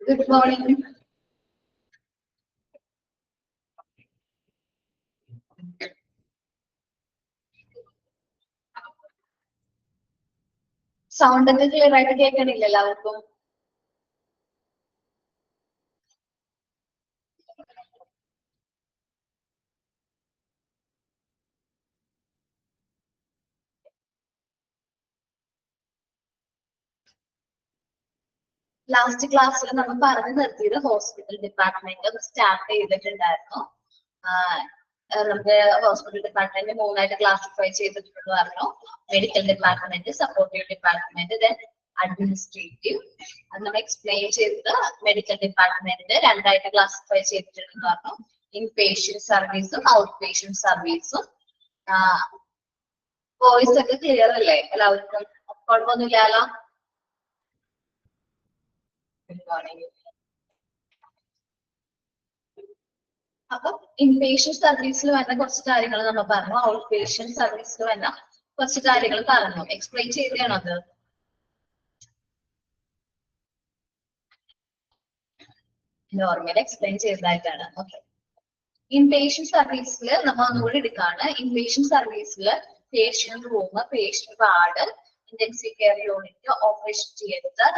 Good morning. Sound ഒക്കെ clear ആയിട്ട് കേൾക്കണില്ല എല്ലാവർക്കും? ലാസ്റ്റ് ക്ലാസ്സിൽ നമ്മൾ പറഞ്ഞു നിർത്തിയത് ഹോസ്പിറ്റൽ ഡിപ്പാർട്ട്മെന്റ് സ്റ്റാർട്ട് ചെയ്തിട്ടുണ്ടായിരുന്നു. നമുക്ക് ഹോസ്പിറ്റൽ ഡിപ്പാർട്ട്മെന്റ് മൂന്നായിട്ട് ക്ലാസിഫൈ ചെയ്തിട്ടുണ്ടെന്ന് പറഞ്ഞു. Medical department, supportive department, then administrative. അത് നമ്മൾ എക്സ്പ്ലെയിൻ ചെയ്തത് മെഡിക്കൽ ഡിപ്പാർട്ട്മെന്റ് രണ്ടായിട്ട് ക്ലാസിഫൈ ചെയ്തിട്ടുണ്ടെന്ന് പറഞ്ഞു. ഇൻ പേഷ്യന്റ് സർവീസും ഔട്ട് പേഷ്യന്റ് സർവീസും. വോയിസ് ഒക്കെ ക്ലിയർ അല്ലേ എല്ലാവർക്കും? കുഴപ്പമൊന്നുമില്ലല്ലോ? Good morning. അപ്പൊ ഇൻപേഷ്യന്റ് സർവീസിൽ വരുന്ന കുറച്ച് കാര്യങ്ങൾ നമ്മൾ പറഞ്ഞു, ഔട്ട് പേഷ്യന്റ് സർവീസിൽ വരുന്ന കുറച്ച് കാര്യങ്ങൾ പറഞ്ഞു. എക്സ്പ്ലെയിൻ ചെയ്തതാണോ അത്? നോർമൽ എക്സ്പ്ലെയിൻ ചെയ്തതായിട്ടാണ്. ഓക്കെ. ഇൻപേഷ്യന്റ് സർവീസിൽ നമ്മൾ ഒന്നുകൂടി എടുക്കാണ്. ഇൻപേഷ്യന്റ് സർവീസിൽ patient room, patient ward, intensive care unit, operation theatre,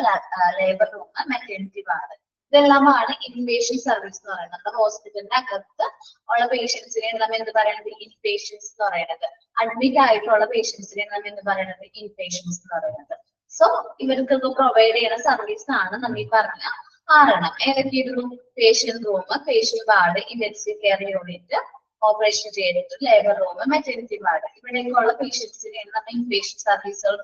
labour room, maternity ward, ഇതെല്ലാമാണ് ഇൻപേഷ്യന്റ് സർവീസ് എന്ന് പറയുന്നത്. നമ്മുടെ ഹോസ്പിറ്റലിന്റെ അകത്ത് ഉള്ള പേഷ്യൻസിനെ നമ്മൾ എന്ത് പറയുന്നത്? ഇൻപേഷ്യൻസ് എന്ന് പറയുന്നത്. അഡ്മിറ്റ് ആയിട്ടുള്ള പേഷ്യൻസിനെ നമ്മൾ എന്ത് പറയുന്നത്? ഇൻപേഷ്യൻസ് എന്ന് പറയുന്നത്. സോ ഇവർക്കൊക്കെ പ്രൊവൈഡ് ചെയ്യുന്ന സർവീസ് ആണ് നമ്മൾ ഈ പറഞ്ഞ ആറെണ്ണം. ഏതൊക്കെയായിരുന്നു? Patient room, patient ward, intensive care unit, operation theatre, labour room, maternity ward. ഇവിടേക്കുള്ള പേഷ്യൻസിനെയാണ് നമ്മൾ ഇൻപേഷ്യന്റ് സർവീസുകൾ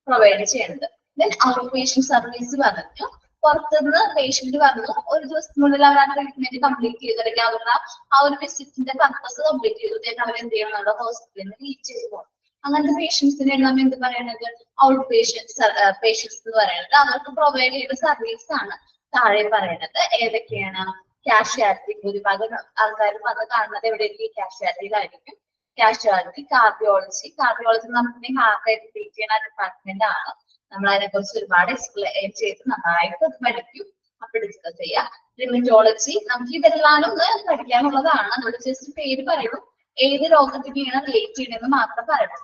പ്രൊവൈഡ് ചെയ്യുന്നത്. ദെൻ ഔട്ട് പേഷ്യന്റ് സർവീസ് പറഞ്ഞു. പുറത്തുനിന്ന് പേഷ്യന്റ് വന്നു, ഒരു ദിവസത്തിനുള്ളിൽ അവർ ആ ട്രീറ്റ്മെന്റ് കംപ്ലീറ്റ് ചെയ്തു, അല്ലെങ്കിൽ അവരുടെ ആ ഒരു വിസിറ്റിന്റെ പർപ്പസ് കംപ്ലീറ്റ് ചെയ്തു, then അവർ എന്ത് ചെയ്യണം? നമ്മുടെ ഹോസ്പിറ്റലിൽ റീച്ച് ചെയ്ത് പോകും. അങ്ങനത്തെ പേഷ്യൻസിനെയാണ് നമ്മൾ എന്ത് പറയുന്നത്? ഔട്ട് പേഷ്യൻസ് എന്ന് പറയുന്നത്. അവർക്ക് പ്രൊവൈഡ് ചെയ്യുന്ന സർവീസ് ആണ് താഴെ പറയുന്നത്. ഏതൊക്കെയാണ്? കാഷ്വാലിറ്റി. ഭൂരിഭാഗം ആൾക്കാരും അത് കാണുന്നത് എവിടെയെങ്കിലും കാഷ്വാലിറ്റിയിലായിരിക്കും. കാഷ്വാലിറ്റി, കാർഡിയോളജി എന്ന് പറഞ്ഞിട്ടുണ്ടെങ്കിൽ ഹാർട്ടായിട്ട് ട്രീറ്റ് ചെയ്യുന്ന ഡിപ്പാർട്ട്മെന്റ് ആണ്. നമ്മൾ അതിനെക്കുറിച്ച് ഒരുപാട് എക്സ്പ്ലെയിൻ ചെയ്ത് നന്നായിട്ട് പഠിക്കും. അപ്പൊ ഡിസ്കസ് ചെയ്യാം. റിമറ്റോളജി, നമുക്ക് ഇതെല്ലാം ഒന്ന് പഠിക്കാനുള്ളതാണ്. നമ്മൾ ജസ്റ്റ് പേര് പറയുള്ളൂ. ഏത് രോഗത്തിനെയാണ് റിലേറ്റ് ചെയ്യണമെന്ന് മാത്രം പറയണം.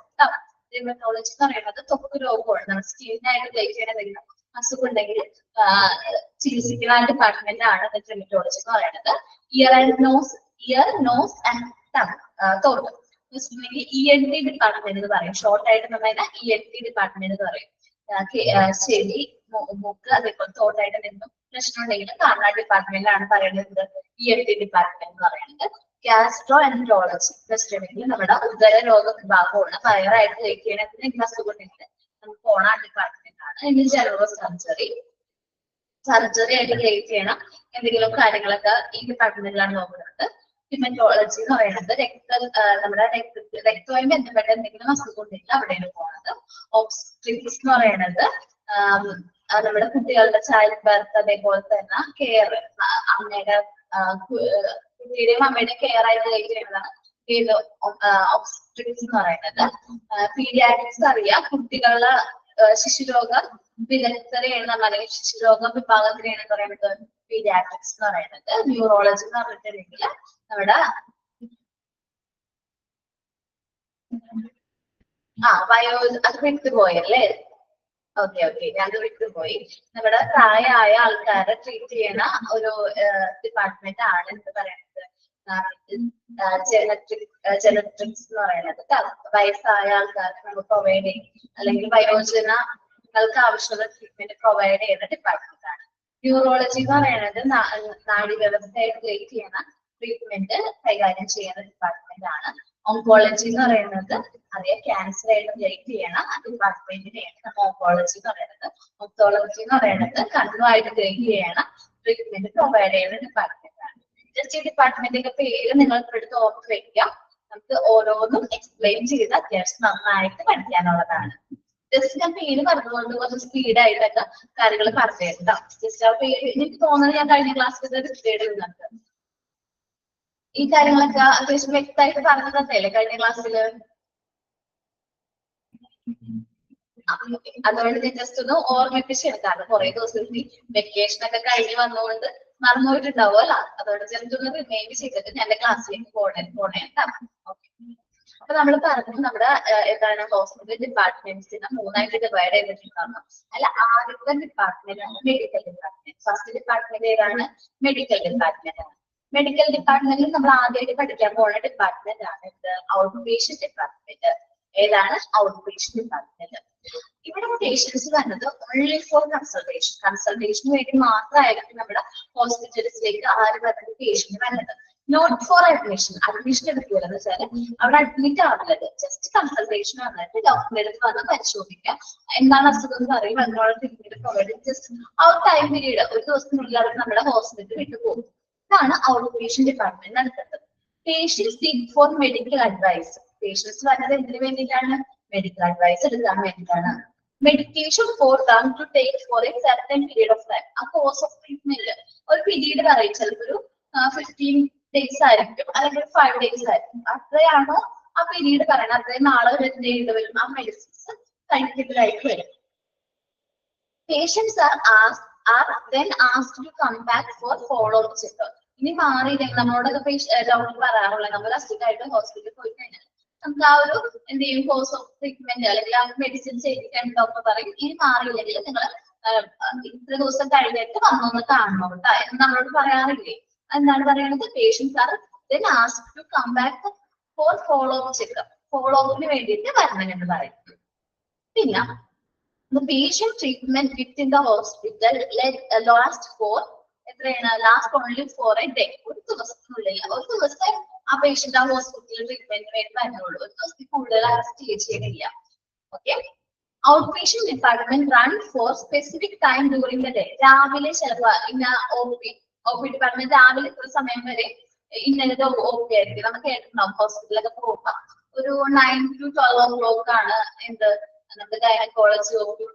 റിമറ്റോളജി എന്ന് പറയുന്നത് ത്വക്ക് രോഗമാണ്. നമ്മൾ സ്കിന്നിനായിട്ട് റിലേറ്റ് ചെയ്യുന്ന എന്തെങ്കിലും അസുഖം ഉണ്ടെങ്കിൽ ചികിത്സിക്കുന്ന ഡിപ്പാർട്ട്മെന്റ് ആണ് റിമറ്റോളജി എന്ന് പറയുന്നത്. Ear nose and tongue ENT department എന്ന് പറയും. ഷോർട്ട് ആയിട്ട് നമ്മൾ ENT ഡിപ്പാർട്ട്മെന്റ് എന്ന് പറയും. ചെവി, മൂക്ക്, അതേപോലെ തോട്ടായിട്ട് എന്തെങ്കിലും പ്രശ്നം ഉണ്ടെങ്കിൽ കാണുന്ന ഡിപ്പാർട്ട്മെന്റിലാണ് പറയുന്നത് ENT ഡിപ്പാർട്ട്മെന്റ് എന്ന് പറയുന്നത്. ഗ്യാസ്ട്രോ എൻട്രോളജി പ്രശ്നമെങ്കിൽ നമ്മുടെ ഉദര രോഗ വിഭാഗമാണ്. വയറായിട്ട് റിലേറ്റ് ചെയ്യുന്ന എന്തെങ്കിലും അസുഖം ഉണ്ടെങ്കിൽ നമുക്ക് പോണ ഡിപ്പാർട്ട്മെന്റ് ആണ്. ഇനി ജനറൽ സർജറി ആയിട്ട് റിലേറ്റ് ചെയ്യണം എന്തെങ്കിലും കാര്യങ്ങളൊക്കെ ഈ ഡിപ്പാർട്ട്മെന്റിലാണ് നോക്കുന്നത്. ഹിമറ്റോളജി എന്ന് പറയുന്നത് നമ്മുടെ രക്തവുമായി ബന്ധപ്പെട്ട എന്തെങ്കിലും അസുഖം ഉണ്ടെങ്കിൽ അവിടെയാണ് പോകുന്നത്. ഒബ്സ്ട്രിക്സ് എന്ന് പറയുന്നത് നമ്മുടെ കുട്ടികളുടെ ചൈൽഡ് ബർത്ത്, അതേപോലെ തന്നെ കെയർ, അമ്മയുടെ കുട്ടിയുടെയും അമ്മയുടെയും കെയർ ആയിട്ട് റിലേറ്റ് ചെയ്യുന്നതാണ് ഒബ്സ്ട്രിക്സ് എന്ന് പറയുന്നത്. പീഡിയാട്രിക്സ് അറിയാം, കുട്ടികളുടെ ശിശുരോഗ വിദഗ്ധരെയാണ് നമ്മൾ, അല്ലെങ്കിൽ ശിശുരോഗ വിഭാഗത്തിനെയാണ് പറയുന്നത് പീഡിയാട്രിക്സ് എന്ന് പറയുന്നത്. ന്യൂറോളജി എന്ന് പറഞ്ഞിട്ടുണ്ടെങ്കിൽ നമ്മുടെ അത് വിട്ടുപോയല്ലേ? ഓക്കെ, ഞാൻ വിട്ടുപോയി. നമ്മുടെ പ്രായമായ ആൾക്കാരെ ട്രീറ്റ് ചെയ്യുന്ന ഒരു ഡിപ്പാർട്ട്മെന്റ് ആണ് എന്ത് പറയുന്നത്? ജെനറ്റിക്സ് എന്ന് പറയുന്നത്. വയസ്സായ ആൾക്കാർക്ക് നമ്മൾ പ്രൊവൈഡ് ചെയ്യും, അല്ലെങ്കിൽ വയോജനങ്ങൾക്ക് ആവശ്യമുള്ള ട്രീറ്റ്മെന്റ് പ്രൊവൈഡ് ചെയ്യുന്ന ഡിപ്പാർട്ട്മെന്റ് ആണ്. ന്യൂറോളജി എന്ന് പറയുന്നത് നാഡീവ്യവസ്ഥയായിട്ട് റിലേറ്റ് ചെയ്യുന്ന ട്രീറ്റ്മെന്റ് കൈകാര്യം ചെയ്യുന്ന ഡിപ്പാർട്ട്മെന്റ് ആണ്. ഓങ്കോളജി എന്ന് പറയുന്നത് അറിയാം, ക്യാൻസർ ആയിട്ട് റിലേറ്റ് ചെയ്യണ ഡിപ്പാർട്ട്മെന്റിനെയാണ് നമ്മൾ ഓങ്കോളജി എന്ന് പറയുന്നത്. ഒപ്തോളജി എന്ന് പറയുന്നത് കണ്ണുമായിട്ട് റിലേറ്റ് ചെയ്യണ ട്രീറ്റ്മെന്റ് പ്രൊവൈഡ് ചെയ്യുന്ന ഡിപ്പാർട്ട്മെന്റ് ആണ്. ജസ്റ്റ് ഈ ഡിപ്പാർട്ട്മെന്റിന്റെ പേര് നിങ്ങൾ എടുത്ത് ഓർത്ത് വെക്കാം. നമുക്ക് ഓരോന്നും എക്സ്പ്ലെയിൻ ചെയ്ത് അത്യാവശ്യം നന്നായിട്ട് പഠിക്കാനുള്ളതാണ്. ജസ്റ്റ് ഞാൻ പേര് പറഞ്ഞുകൊണ്ട് കുറച്ച് സ്പീഡായിട്ടൊക്കെ കാര്യങ്ങൾ പറഞ്ഞുതരാം. ജസ്റ്റ് ആ പേര് എനിക്ക് തോന്നുന്നത് ഞാൻ കഴിഞ്ഞ ക്ലാസ്സിൽ ഡിസ്പ്ലേഡ് ചെയ്യുന്നുണ്ട്. ഈ കാര്യങ്ങളൊക്കെ അത്യാവശ്യം വ്യക്തമായിട്ട് പറഞ്ഞു തന്നെയല്ലേ കഴിഞ്ഞ ക്ലാസ്സിൽ? അതുകൊണ്ട് ഞാൻ ജസ്റ്റ് ഒന്ന് ഓർമ്മിപ്പിച്ചെടുക്കാറ്. കുറെ ദിവസം വെക്കേഷൻ ഒക്കെ കഴിഞ്ഞ് വന്നുകൊണ്ട് മറന്നുപോയിട്ടുണ്ടാവും അല്ല. അതുകൊണ്ട് ജസ്റ്റ് ഒന്ന് റിമൈൻഡ് ചെയ്തിട്ട് ഞാൻ എന്റെ ക്ലാസ്സിലേക്ക് പോണേട്ടാ. അപ്പൊ നമ്മൾ പറഞ്ഞു നമ്മുടെ എന്താണ് ഹോസ്പിറ്റൽ ഡിപ്പാർട്ട്മെന്റ്സിനെ 3ആയിട്ട് ഡിവൈഡ് ചെയ്തിട്ടുണ്ടാകും. അല്ല, ആദ്യത്തെ ഡിപ്പാർട്ട്മെന്റ് ആണ് മെഡിക്കൽ ഡിപ്പാർട്ട്മെന്റ്. ഫസ്റ്റ് ഡിപ്പാർട്ട്മെന്റ് ഏതാണ്? മെഡിക്കൽ ഡിപ്പാർട്ട്മെന്റ് ആണ്. മെഡിക്കൽ ഡിപ്പാർട്ട്മെന്റിൽ നമ്മൾ ആദ്യമായിട്ട് പഠിക്കാൻ പോകുന്ന ഡിപ്പാർട്ട്മെന്റ് ആണ് ഔട്ട് പേഷ്യന്റ് ഡിപ്പാർട്ട്മെന്റ്. ഏതാണ്? Out patient department. ഇവിടെ പേഷ്യൻസ് വരുന്നത് ഓൺലി ഫോർ കൺസൾട്ടേഷന് വേണ്ടി മാത്രമായിരിക്കും നമ്മുടെ ഹോസ്പിറ്റൽസിലേക്ക് ആര് വരുന്നത് പേഷ്യന്റ് വരുന്നത്. നോട്ട് ഫോർ അഡ്മിഷൻ എടുക്കുക എന്ന് വെച്ചാൽ അവിടെ അഡ്മിറ്റ് ആവുന്നത് ജസ്റ്റ് കൺസൾട്ടേഷൻ വന്നിട്ട് ഡോക്ടറിന്റെ അടുത്ത് വന്ന് പരിശോധിക്കുക, എന്താണ് അസുഖം എന്ന് പറയും, അതിനുള്ള ട്രീറ്റ്മെന്റ് പ്രൊവൈഡ് ജസ്റ്റ് ആ ഒരു ടൈം പീരീഡ് ഒരു ദിവസത്തിനുള്ളിൽ അവർ നമ്മുടെ ഹോസ്പിറ്റലിൽ വിട്ടുപോകും. ഇതാണ് ഔട്ട് പേഷ്യന്റ് ഡിപ്പാർട്ട്മെന്റ് നടത്തുന്നത്. Patients seek for medical advice. Patients വരുന്നത് എന്തിനു വേണ്ടിയിട്ടാണ്? മെഡിക്കൽ അഡ്വൈസ് എടുക്കാൻ വേണ്ടിയിട്ടാണ്. Medication for them to take for a certain period of time. ആ കോഴ്സ് ഓഫ് ട്രീറ്റ്മെന്റ് ഒരു പീരീഡ് പറയും. ചിലപ്പോൾ ഒരു 15 days ആയിരിക്കും, അല്ലെങ്കിൽ 5 days ആയിരിക്കും. അത്രയാണോ ആ പീരീഡ് പറയുന്നത്? അത്രയും നാളെ ചെയ്യേണ്ടി വരും. ആ മെഡിസിൻസ് കഴിക്കുന്നതായിട്ട് വരും. Patients are then asked to come back for follow-up checkup. ഇനി മാറിയില്ലെങ്കിൽ നമ്മളോടൊക്കെ ഡോക്ടർ പറയാറുള്ളത്, നമ്മൾ അസുഖമായിട്ട് ഹോസ്പിറ്റലിൽ പോയി കഴിഞ്ഞാൽ നമുക്ക് ആ ഒരു എന്ത് ചെയ്യും, കോഴ്സ് ഓഫ് ട്രീറ്റ്മെന്റ് അല്ലെങ്കിൽ ആ മെഡിസിൻ ചെയ്തിട്ട് ഡോക്ടർ പറയും ഇനി മാറിയില്ലെങ്കിൽ നിങ്ങൾ ഇത്ര ദിവസം കഴിഞ്ഞിട്ട് വന്നൊന്ന് കാണണം കേട്ടോ എന്ന് നമ്മളോട് പറയാറില്ലേ? എന്താണ് പറയുന്നത്? Patients are then asked to come back for follow-up checkup. ഫോളോഅപ്പിന് വേണ്ടിയിട്ട് വരണം എന്ന് പറയും. പിന്നെ the patient treatment within the hospital last only for a day. ഒരു ദിവസത്തിനുള്ളിൽ ഒരു ദിവസം ആ പേഷ്യന്റ് ആ ഹോസ്പിറ്റലിൽ ട്രീറ്റ്മെന്റിന് വേണ്ടി വരുന്നുള്ളൂ. ഒരു ദിവസത്തിൽ കൂടുതൽ അറസ്റ്റ് ചെയ്യുന്നില്ല. Okay. Out patient department run four specific time during the day. രാവിലെ ചിലപ്പോൾ ഇന്ന ഒ പി ഡിപ്പാർട്ട്മെന്റ് രാവിലെ ഇത്ര സമയം വരെ ഇന്നത് ഒ പി ആയിരിക്കും. നമുക്ക് കേട്ടിട്ടുണ്ടാവും ഹോസ്പിറ്റലൊക്കെ പോകുക ഒരു 9 to 12 o'clock ആണ് എന്ത് നമ്മുടെ ഗൈനക്കോളജി ഒ പി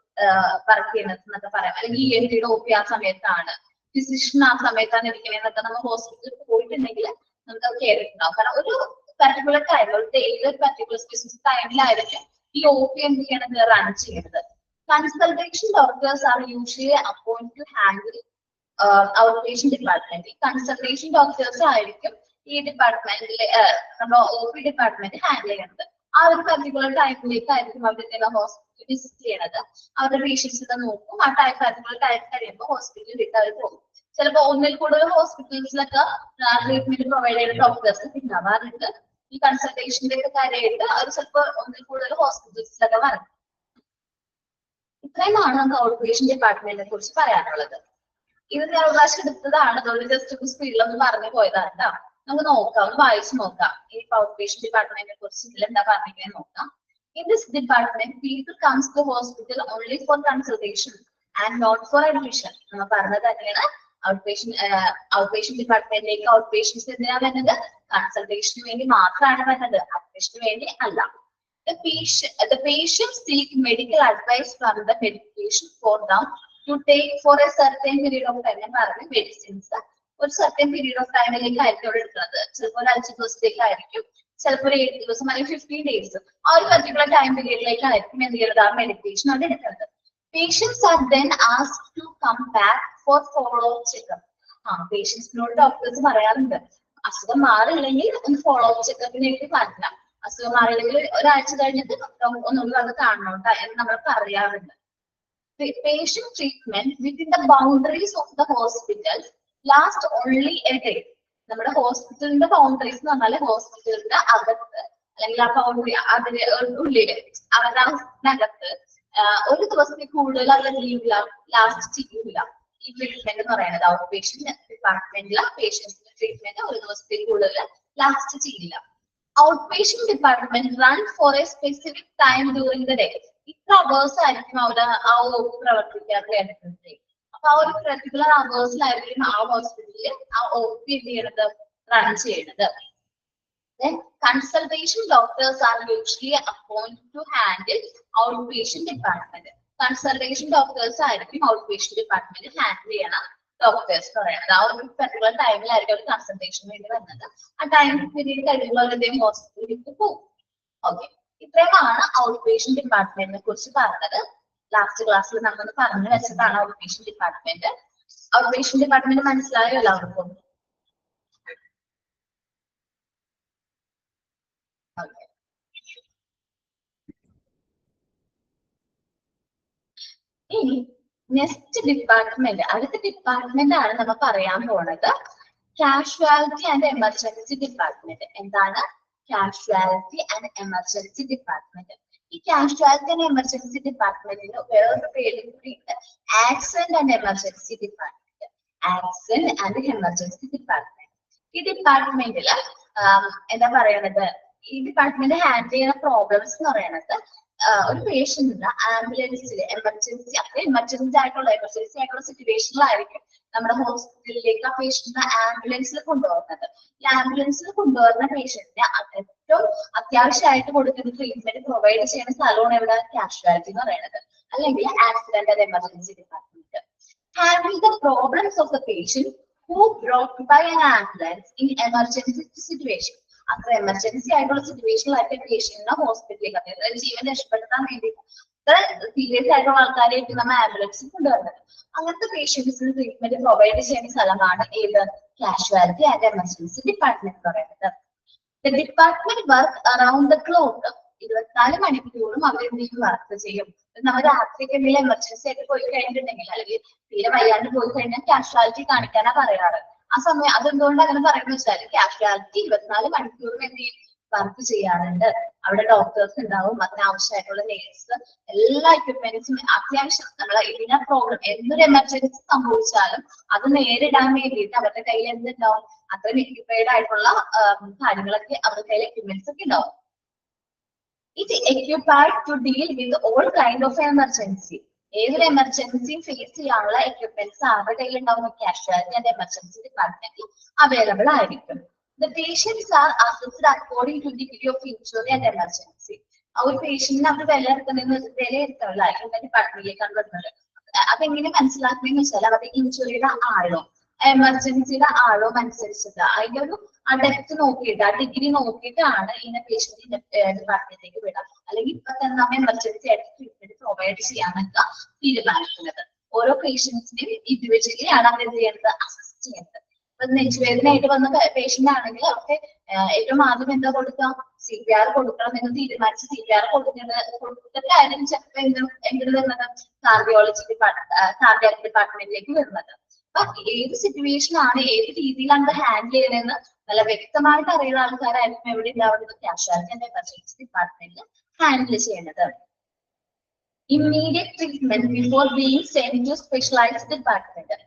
വർക്ക് ചെയ്യുന്നത് എന്നൊക്കെ പറയാം. അല്ലെങ്കിൽ ENT ഒ പി ആ സമയത്താണ്, ഫിസിഷ്യൻ ആ സമയത്താണ് ഇരിക്കണേന്നൊക്കെ നമ്മൾ ഹോസ്പിറ്റലിൽ പോയിട്ടുണ്ടെങ്കിൽ നമുക്ക് കേട്ടിട്ടുണ്ടാവും. കാരണം ഒരു പർട്ടിക്കുലർ ടൈം, ഒരു ഡെയിലി ഒരു പർട്ടിക്കുലർ സ്പെസിഫിക് ടൈമിലായിരിക്കും ഈ ഒ പി എന്ത് ചെയ്യണത്, റൺ ചെയ്യുന്നത്. Consultation doctors are usually appoint to handle out patient department. Consultation doctors ആയിരിക്കും ഈ ഡിപ്പാർട്ട്മെന്റിലെ നമ്മുടെ ഒ പി ഡിപ്പാർട്ട്മെന്റ് ഹാൻഡിൽ ചെയ്യുന്നത്. ആ ഒരു പർട്ടിക്കുലർ ടൈമിലേക്കായിരിക്കും അവരുടെ ഹോസ്പിറ്റൽ വിസിറ്റ് ചെയ്യണത്. അവരുടെ പേഷ്യൻസിനെ നോക്കും. ആ പർട്ടിക്കുലർ ടൈം കഴിയുമ്പോൾ ഹോസ്പിറ്റലിലേക്ക് അവർ പോകും. ചിലപ്പോൾ ഒന്നിൽ കൂടുതൽ ഹോസ്പിറ്റൽസിലൊക്കെ ട്രീറ്റ്മെന്റ് പ്രൊവൈഡ് ചെയ്യുന്ന ഡോക്ടേഴ്സ് ഉണ്ടാവാറുണ്ട്. ഈ കൺസൾട്ടേഷന്റെ ഒക്കെ കാര്യമായിട്ട് അവർ ചിലപ്പോൾ ഒന്നിൽ കൂടുതൽ ഹോസ്പിറ്റൽസിലൊക്കെ വരണം. ഇത്രയുമാണ് നമുക്ക് ഔട്ട് പേഷ്യന്റ് ഡിപ്പാർട്ട്മെന്റിനെ കുറിച്ച് പറയാനുള്ളത്. ഇത് ഞാൻ ഒരു പ്രാവശ്യം എടുത്തതാണ്, അതുകൊണ്ട് ജസ്റ്റ് സ്പീഡിലൊന്ന് പറഞ്ഞു പോയതാണ് കേട്ടോ. നമുക്ക് നോക്കാം, ഒന്ന് വായിച്ചു നോക്കാം ഈ ഔട്ട് പേഷ്യന്റ് ഡിപ്പാർട്ട്മെന്റിനെ കുറിച്ച് ഇതിൽ എന്താ പറഞ്ഞിരിക്കുന്നത് നോക്കാം. In this department, people comes to hospital only for consultation and not for admission. നമ്മൾ പറഞ്ഞത് തന്നെയാണ് ഔട്ട് പേഷ്യന്റ് ഡിപ്പാർട്ട്മെന്റിലേക്ക് ഔട്ട് പേഷ്യൻസ് എന്തിനാ വരുന്നത്? കൺസൾട്ടേഷന് വേണ്ടി മാത്രമാണ് വരുന്നത്, അഡ്മിഷന് വേണ്ടി അല്ല. The patient seek medical advice from the medication for them to take for a certain period of time. ഞാൻ പറഞ്ഞു മെഡിസിൻസ് ഒരു സർട്ടൻ പീരീഡ് ഓഫ് ടൈമിലേക്ക് ആയിരിക്കും അവിടെ എടുക്കുന്നത്. ചിലപ്പോൾ ഒരു 5 ദിവസത്തേക്കായിരിക്കും, ചിലപ്പോൾ ഒരു 7 ദിവസം അല്ലെങ്കിൽ 15 days. ആ ഒരു പർട്ടിക്കുലർ ടൈം പീരീഡിലേക്കായിരിക്കും എന്ത് ചെയ്യുന്നത്, ആ മെഡിക്കേഷൻ അവിടെ എടുക്കുന്നത്. Patients are then asked to come back for follow-up checkup. പേഷ്യൻസിനോട് ഡോക്ടേഴ്സ് പറയാറുണ്ട് അസുഖം മാറില്ലെങ്കിൽ ഒന്ന് ഫോളോ-അപ്പ് ചെക്കപ്പിലേക്ക് വരണം, അസുഖം മാറിയില്ലെങ്കിൽ ഒരാഴ്ച കഴിഞ്ഞിട്ട് ഒന്നുകൂടി വന്ന് കാണണം എന്ന് നമ്മൾ പറയാറുണ്ട്. Patient treatment within the boundaries of the hospital last only a day. നമ്മുടെ ഹോസ്പിറ്റലിന്റെ ബൗണ്ടറീസ് എന്ന് പറഞ്ഞാൽ ഹോസ്പിറ്റലിന്റെ അകത്ത് അല്ലെങ്കിൽ ആ ബൗണ്ടറി അതിന് ഉള്ളില് അവരകത്ത് ഒരു ദിവസത്തിൽ കൂടുതൽ അവർ ലീവില്ല, ലാസ്റ്റ് ചെയ്യില്ല. ഈ ട്രീറ്റ്മെന്റ് എന്ന് പറയുന്നത് ഔട്ട് പേഷ്യന്റ് ഡിപ്പാർട്ട്മെന്റിലെ പേഷ്യൻസിന്റെ ട്രീറ്റ്മെന്റ് ഒരു ദിവസത്തിൽ കൂടുതൽ ലാസ്റ്റ് ചെയ്യില്ല. Out patient department run for a specific time during the day. ഇത്ര അവേഴ്സ് ആയിരിക്കും അവിടെ ആ ഒ പി പ്രവർത്തിക്കാറുണ്ട്. അപ്പൊ ആ ഒരു പർട്ടിക്കുലർ അവേഴ്സിലായിരിക്കും ആ ഹോസ്പിറ്റലിൽ ആ ഒ പി എന്ത് ചെയ്യണത്, റൺ ചെയ്യണത്. Consultation doctors are usually appointed to handle outpatient department. Consultation doctors ആയിരിക്കും outpatient department ഹാൻഡിൽ ചെയ്യണ ഡോക്ടേഴ്സ് പറയുന്നത്. ആ ഒരു പർട്ടിക്കുലർ ടൈമിലായിരിക്കും അവർ കൺസൾട്ടേഷൻ വേണ്ടി വരുന്നത്. ആ ടൈം പീരീഡ് കഴിയുമ്പോൾ അവരുടെ ഹോസ്പിറ്റലിലേക്ക് പോകും. ഓക്കെ, ഇത്രയുമാണ് ഔട്ട് പേഷ്യന്റ് ഡിപ്പാർട്ട്മെന്റിനെ കുറിച്ച് പറഞ്ഞത്. ലാസ്റ്റ് ക്ലാസ്സിൽ നമ്മൾ പറഞ്ഞു വെച്ചതാണ് out patient department. Out patient department മനസ്സിലായോ എല്ലാവർക്കും? ഇനി നെക്സ്റ്റ് ഡിപ്പാർട്ട്മെന്റ്, അടുത്ത ഡിപ്പാർട്ട്മെന്റ് ആണ് നമ്മൾ പറയാൻ പോണത് കാഷ്വാലിറ്റി ആൻഡ് എമർജൻസി ഡിപ്പാർട്ട്മെന്റ്. എന്താണ് കാഷ്വാലിറ്റി ആൻഡ് എമർജൻസി ഡിപ്പാർട്ട്മെന്റ്? ഈ കാഷ്വാലിറ്റി ആൻഡ് എമർജൻസി ഡിപ്പാർട്ട്മെന്റിന് വേറൊരു പേര് കൂടിയുണ്ട്, accident and emergency department. Accident and emergency department. ഈ ഡിപ്പാർട്ട്മെന്റില് എന്താ പറയണത്, ഈ ഡിപ്പാർട്ട്മെന്റ് ഹാൻഡിൽ ചെയ്യുന്ന പ്രോബ്ലംസ് എന്ന് പറയുന്നത് ഒരു പേഷ്യന്റിന് ആംബുലൻസിൽ എമർജൻസി ആയിട്ടുള്ള സിറ്റുവേഷനിലായിരിക്കും നമ്മുടെ ഹോസ്പിറ്റലിലേക്ക് ആ പേഷ്യന്റിനെ ആംബുലൻസിൽ കൊണ്ടുപോകുന്നത്. ഈ ആംബുലൻസിൽ കൊണ്ടുവരുന്ന പേഷ്യന്റിന് ഏറ്റവും അത്യാവശ്യമായിട്ട് കൊടുക്കുന്ന ട്രീറ്റ്മെന്റ് പ്രൊവൈഡ് ചെയ്യുന്ന സ്ഥലമാണ് ഇവിടെ കാഷ്വാലിറ്റി എന്ന് പറയുന്നത്, അല്ലെങ്കിൽ accident and emergency department. Handle the problems of the patient who brought by an ambulance in emergency situation. അത്ര എമർജൻസി ആയിട്ടുള്ള സിറ്റുവേഷനിലായിട്ട് പേഷ്യന്റിനെ ഹോസ്പിറ്റലിലേക്ക്, അതായത് ജീവൻ രക്ഷപ്പെടുത്താൻ വേണ്ടി ഇത്ര സീരിയസ് ആയിട്ടുള്ള ആൾക്കാരെയായിട്ട് നമ്മൾ ആംബുലൻസിൽ കൊണ്ടുവരുന്നത്. അങ്ങനത്തെ പേഷ്യൻസിന് ട്രീറ്റ്മെന്റ് പ്രൊവൈഡ് ചെയ്യുന്ന സ്ഥലമാണ് ഏത് കാഷ്വാലിറ്റി ആൻഡ് എമർജൻസി ഡിപ്പാർട്ട്മെന്റ് എന്ന് പറയുന്നത്. The department work around the clock. 24 മണിക്കൂറും അവർ എന്തെങ്കിലും വർക്ക് ചെയ്യും. നമ്മൾ രാത്രിക്ക് എന്തെങ്കിലും എമർജൻസി ആയിട്ട് പോയി കഴിഞ്ഞിട്ടുണ്ടെങ്കിൽ, അല്ലെങ്കിൽ തീരെ വയ്യാണ്ട് പോയി കഴിഞ്ഞാൽ കാഷ്വാലിറ്റി കാണിക്കാനാ പറയാറ്. ആ സമയം അതെന്തുകൊണ്ട് അങ്ങനെ പറയുന്നത് വെച്ചാൽ കാഷ്വാലിറ്റി 24 മണിക്കൂറും എന്ത് ചെയ്യും, വർക്ക് ചെയ്യാറുണ്ട്. അവിടെ ഡോക്ടേഴ്സ് ഉണ്ടാവും, അതിനാവശ്യമായിട്ടുള്ള നേഴ്സ്, എല്ലാ എക്യുപ്മെന്റ്സും അത്യാവശ്യം നമ്മൾ ഇതിനെ പ്രോബ്ലം എന്തൊരു എമർജൻസി സംഭവിച്ചാലും അത് നേരിടാൻ വേണ്ടിയിട്ട് അവരുടെ കയ്യിൽ എന്തുണ്ടാവും, അത്രയും എക്യുപ്പൈഡ് ആയിട്ടുള്ള കാര്യങ്ങളൊക്കെ അവരുടെ കയ്യിൽ എക്യുപ്മെന്റ്സ് ഒക്കെ ഉണ്ടാവും. It occupied to deal with all kind of emergency. ഏതൊരു എമർജൻസിയും ഫേസ് ചെയ്യാനുള്ള എക്യുപ്മെന്റ്സ് അവരുടെ കയ്യിൽ ഉണ്ടാവുന്ന കാഷ്വാലിറ്റി ആൻഡ് എമർജൻസി ഡിപ്പാർട്ട്മെന്റിൽ അവൈലബിൾ ആയിരിക്കും. The patients are assessed according to the degree of injury and emergency. ഒരു പേഷ്യന്റിന് അവർ വിലയിരുത്തണമല്ലോ ഈ ഡിപ്പാർട്ട്മെന്റിലേക്കാണ് വരുന്നത്. അതെങ്ങനെ മനസ്സിലാക്കണമെന്ന് വെച്ചാൽ അവരുടെ ഇഞ്ചുറിയുടെ ആഴോ എമർജൻസിയുടെ ആഴവും അനുസരിച്ചിട്ട് അതിന്റെ ഒരു ഡെപ്ത് നോക്കിയിട്ട്, ആ ഡിഗ്രി നോക്കിയിട്ടാണ് ഇതിനെ പേഷ്യന്റ് ഡിപ്പാർട്ട്മെന്റിലേക്ക് വിടാം. അല്ലെങ്കിൽ ഇപ്പൊ തന്നെ നമ്മൾ എമർജൻസി ആയിട്ട് ട്രീറ്റ്മെന്റ് പ്രൊവൈഡ് ചെയ്യാനൊക്കെ തീരുമാനിക്കുന്നത്. ഓരോ പേഷ്യൻസിനെയും ഇൻഡിവിജ്വലി ആണ് അവർ എന്ത് ചെയ്യുന്നത്, അസസ് ചെയ്യുന്നത്. ഇപ്പൊ നെഞ്ചുവേദനയായിട്ട് വന്ന പേഷ്യന്റ് ആണെങ്കിൽ അവർക്ക് ഏറ്റവും ആദ്യം എന്താ കൊടുക്കാം, CPR കൊടുക്കണം എന്ന് തീരുമാനിച്ച് CPR കൊടുത്തിട്ട് കാര്യം ചിലപ്പോൾ എങ്ങനെ വരുന്നത് കാർഡിയാക് ഡിപ്പാർട്ട്മെന്റിലേക്ക് വരുന്നത്. അപ്പൊ ഏത് സിറ്റുവേഷൻ ആണ്, ഏത് രീതിയിലാണ് ഹാൻഡിൽ ചെയ്യുന്നതെന്ന് നല്ല വ്യക്തമായിട്ട് അറിയുന്ന ആൾക്കാരായിരിക്കും എവിടെ ഉണ്ടാവുന്നത്, കാഷ്വാലിറ്റി ആൻഡ് എമർജൻസി ഡിപ്പാർട്ട്മെന്റിൽ ഹാൻഡിൽ ചെയ്യുന്നത്. Immediate treatment before being send to specialised department